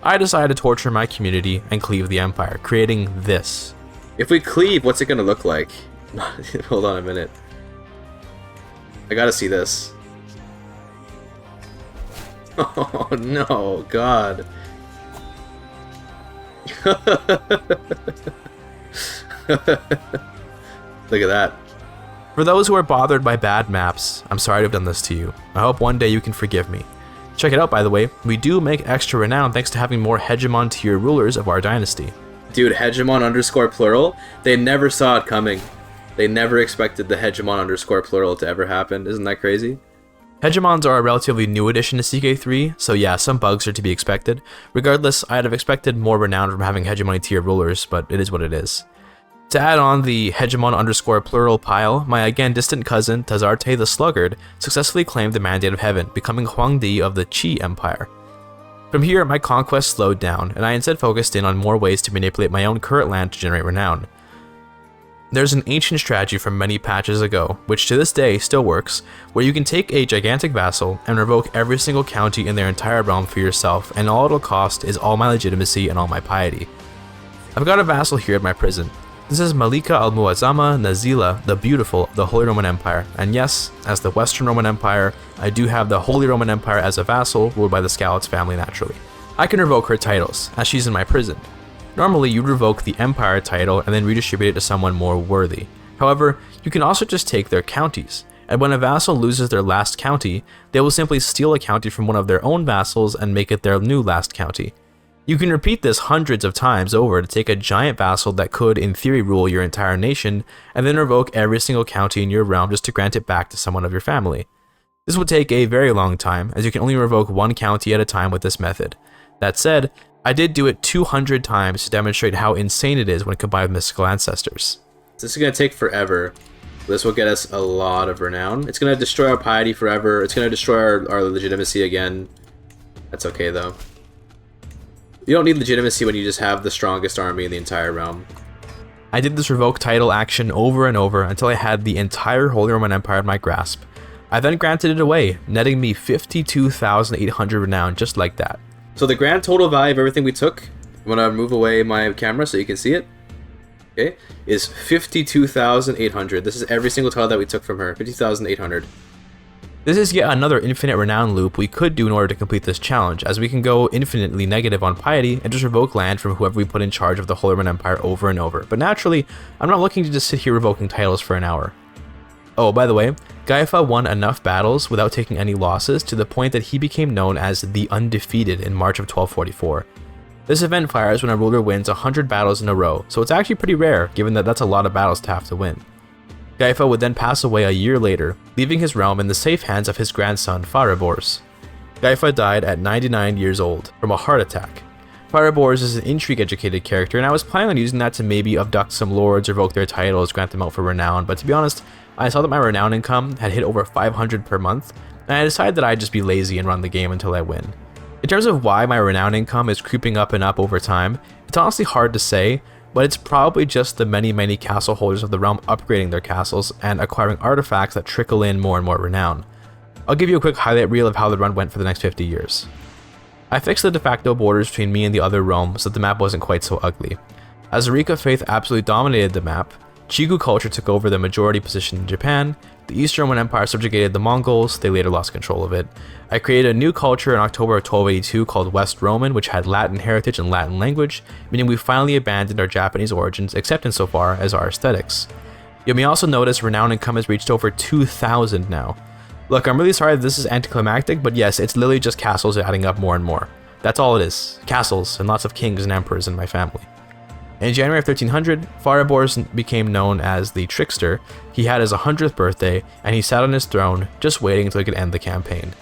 I decided to torture my community and cleave the empire, creating this. If we cleave, what's it gonna look like? Hold on a minute. I gotta see this. Oh no, God. Look at that. For those who are bothered by bad maps, I'm sorry to have done this to you. I hope one day you can forgive me. Check it out, by the way. We do make extra renown thanks to having more hegemon tier rulers of our dynasty. Dude, hegemon underscore plural? They never saw it coming. They never expected the hegemon underscore plural to ever happen. Isn't that crazy? Hegemons are a relatively new addition to CK3, so yeah, some bugs are to be expected. Regardless, I'd have expected more renown from having hegemony tier rulers, but it is what it is. To add on the hegemon underscore plural pile, my again distant cousin, Tazarte the Sluggard, successfully claimed the Mandate of Heaven, becoming Huangdi of the Qi Empire. From here, my conquest slowed down, and I instead focused in on more ways to manipulate my own current land to generate renown. There's an ancient strategy from many patches ago, which to this day still works, where you can take a gigantic vassal and revoke every single county in their entire realm for yourself, and all it'll cost is all my legitimacy and all my piety. I've got a vassal here at my prison. This is Malika al-Muazzama Nazila, the Beautiful of the Holy Roman Empire, and yes, as the Western Roman Empire, I do have the Holy Roman Empire as a vassal ruled by the Skalitz family naturally. I can revoke her titles, as she's in my prison. Normally, you'd revoke the Empire title and then redistribute it to someone more worthy. However, you can also just take their counties, and when a vassal loses their last county, they will simply steal a county from one of their own vassals and make it their new last county. You can repeat this hundreds of times over to take a giant vassal that could, in theory, rule your entire nation, and then revoke every single county in your realm just to grant it back to someone of your family. This would take a very long time, as you can only revoke one county at a time with this method. That said, I did do it 200 times to demonstrate how insane it is when combined with mystical ancestors. This is going to take forever. This will get us a lot of renown. It's going to destroy our piety forever. It's going to destroy our legitimacy again. That's okay though. You don't need legitimacy when you just have the strongest army in the entire realm. I did this revoke title action over and over until I had the entire Holy Roman Empire in my grasp. I then granted it away, netting me 52,800 renown just like that. So the grand total value of everything we took, I'm going to move away my camera so you can see it, okay, is 52,800. This is every single title that we took from her, 50,800. This is yet another infinite renown loop we could do in order to complete this challenge, as we can go infinitely negative on piety and just revoke land from whoever we put in charge of the Holy Roman Empire over and over. But naturally, I'm not looking to just sit here revoking titles for an hour. Oh, by the way, Gaifa won enough battles without taking any losses to the point that he became known as the Undefeated in March of 1244. This event fires when a ruler wins 100 battles in a row, so it's actually pretty rare given that that's a lot of battles to have to win. Gaifa would then pass away a year later, leaving his realm in the safe hands of his grandson Pharibors. Gaifa died at 99 years old from a heart attack. Pharibors is an intrigue-educated character, and I was planning on using that to maybe abduct some lords, revoke their titles, grant them out for renown, but to be honest, I saw that my renown income had hit over 500 per month, and I decided that I'd just be lazy and run the game until I win. In terms of why my renown income is creeping up and up over time, it's honestly hard to say, but it's probably just the many castle holders of the realm upgrading their castles and acquiring artifacts that trickle in more and more renown. I'll give you a quick highlight reel of how the run went for the next 50 years. I fixed the de facto borders between me and the other realm so that the map wasn't quite so ugly. As Arika faith absolutely dominated the map, Chiku culture took over the majority position in Japan, the Eastern Roman Empire subjugated the Mongols, they later lost control of it. I created a new culture in October of 1282 called West Roman, which had Latin heritage and Latin language, meaning we finally abandoned our Japanese origins except insofar as our aesthetics. You may also notice renown income has reached over 2,000 now. Look, I'm really sorry that this is anticlimactic, but yes, it's literally just castles adding up more and more. That's all it is, castles and lots of kings and emperors in my family. In January of 1300, Pharibors became known as the Trickster. He had his 100th birthday, and he sat on his throne, just waiting until he could end the campaign.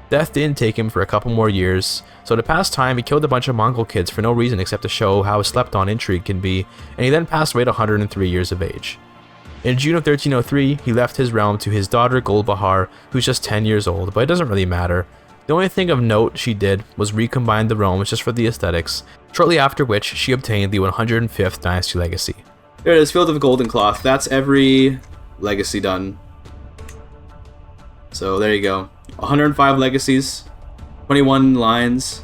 Death didn't take him for a couple more years, so to pass time he killed a bunch of Mongol kids for no reason except to show how slept-on intrigue can be, and he then passed away at 103 years of age. In June of 1303, he left his realm to his daughter Golbahar, who's just 10 years old, but it doesn't really matter. The only thing of note she did was recombine the realms just for the aesthetics, shortly after which she obtained the 105th Dynasty legacy. There it is, Field of Golden Cloth. That's every legacy done. So there you go. 105 legacies, 21 lines.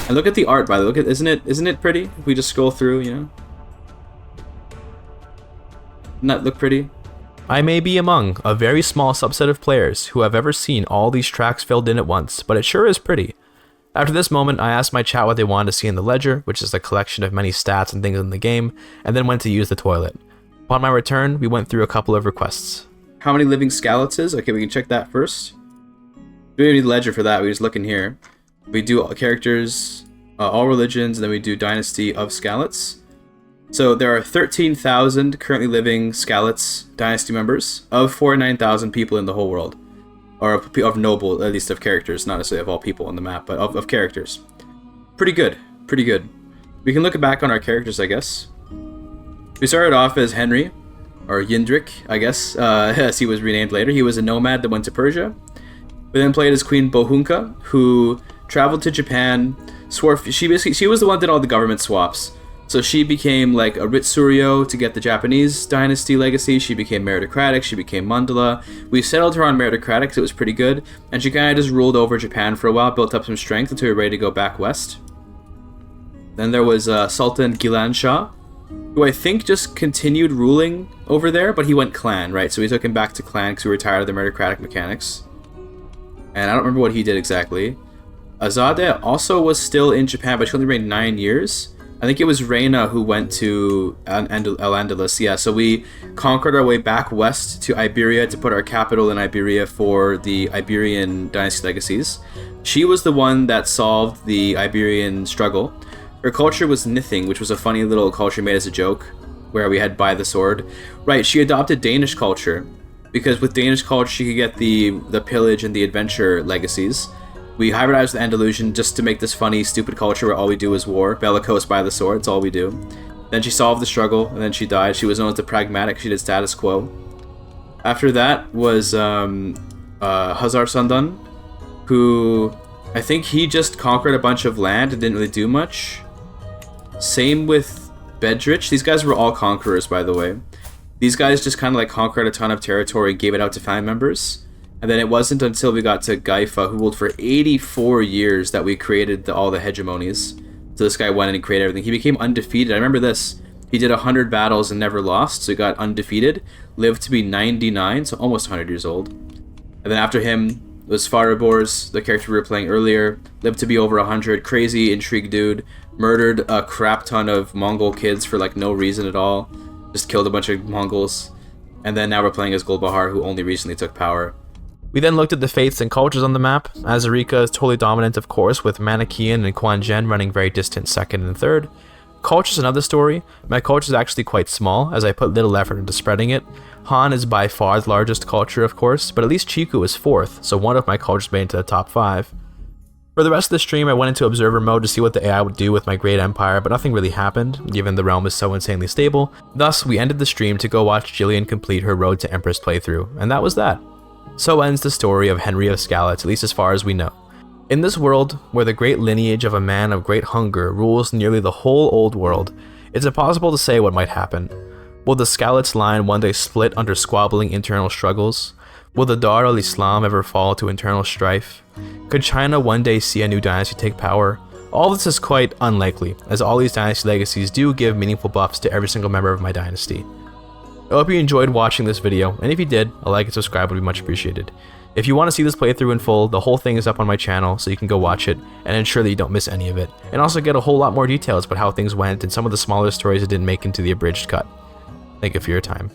And look at the art, by the way. Isn't it pretty? If we just scroll through, you know? Doesn't that look pretty? I may be among a very small subset of players who have ever seen all these tracks filled in at once, but it sure is pretty. After this moment, I asked my chat what they wanted to see in the ledger, which is a collection of many stats and things in the game, and then went to use the toilet. Upon my return, we went through a couple of requests. How many living Skalitzes? Okay, we can check that first. We don't need the ledger for that, we just look in here. We do all characters, all religions, and then we do Dynasty of Skalitz. So there are 13,000 currently living Skalitz Dynasty members of 49,000 people in the whole world. Or of noble, at least of characters, not necessarily of all people on the map, but of characters. Pretty good, pretty good. We can look back on our characters, I guess. We started off as Henry, or Yindrik, I guess, as he was renamed later. He was a nomad that went to Persia. We then played as Queen Bohunka, who traveled to Japan, she was the one that did all the government swaps. So she became like a Ritsuryo to get the Japanese dynasty legacy. She became meritocratic. She became Mandala. We settled her on meritocratic because it was pretty good. And she kind of just ruled over Japan for a while, built up some strength until we were ready to go back west. Then there was Sultan Gilan Shah, who I think just continued ruling over there, but he went clan, right? So we took him back to clan because we were tired of the meritocratic mechanics. And I don't remember what he did exactly. Azadeh also was still in Japan, but she only reigned 9 years. I think it was Reina who went to Al-Andalus, yeah. So we conquered our way back west to Iberia to put our capital in Iberia for the Iberian dynasty legacies. She was the one that solved the Iberian struggle. Her culture was Nithing, which was a funny little culture made as a joke, where we had by the sword. Right, she adopted Danish culture, because with Danish culture she could get the pillage and the adventure legacies. We hybridized the Andalusian just to make this funny, stupid culture where all we do is war. Bellicose by the sword, that's all we do. Then she solved the struggle, and then she died. She was known as the Pragmatic, she did status quo. After that was Hazar Sandan, who I think he just conquered a bunch of land and didn't really do much. Same with Bedrich. These guys were all conquerors, by the way. These guys just kind of like conquered a ton of territory and gave it out to family members. And then it wasn't until we got to Gaifa, who ruled for 84 years, that we created all the hegemonies. So this guy went in and created everything. He became undefeated. I remember this. He did 100 battles and never lost, so he got undefeated. Lived to be 99, so almost 100 years old. And then after him was Farabors, the character we were playing earlier. Lived to be over 100. Crazy, intrigue dude. Murdered a crap ton of Mongol kids for like no reason at all. Just killed a bunch of Mongols. And then now we're playing as Gulbahar, who only recently took power. We then looked at the faiths and cultures on the map. Azarika is totally dominant, of course, with Manichaean and Quan Jen running very distant second and third. Culture's another story. My culture is actually quite small, as I put little effort into spreading it. Han is by far the largest culture, of course, but at least Chiku is fourth, so one of my cultures made it to the top 5. For the rest of the stream, I went into observer mode to see what the AI would do with my great empire, but nothing really happened, given the realm is so insanely stable. Thus, we ended the stream to go watch Jillian complete her Road to Empress playthrough, and that was that. So ends the story of Henry of Skalitz, at least as far as we know. In this world, where the great lineage of a man of great hunger rules nearly the whole old world, it's impossible to say what might happen. Will the Skalitz line one day split under squabbling internal struggles? Will the Dar al-Islam ever fall to internal strife? Could China one day see a new dynasty take power? All this is quite unlikely, as all these dynasty legacies do give meaningful buffs to every single member of my dynasty. I hope you enjoyed watching this video, and if you did, a like and subscribe would be much appreciated. If you want to see this playthrough in full, the whole thing is up on my channel, so you can go watch it, and ensure that you don't miss any of it, and also get a whole lot more details about how things went and some of the smaller stories that didn't make into the abridged cut. Thank you for your time.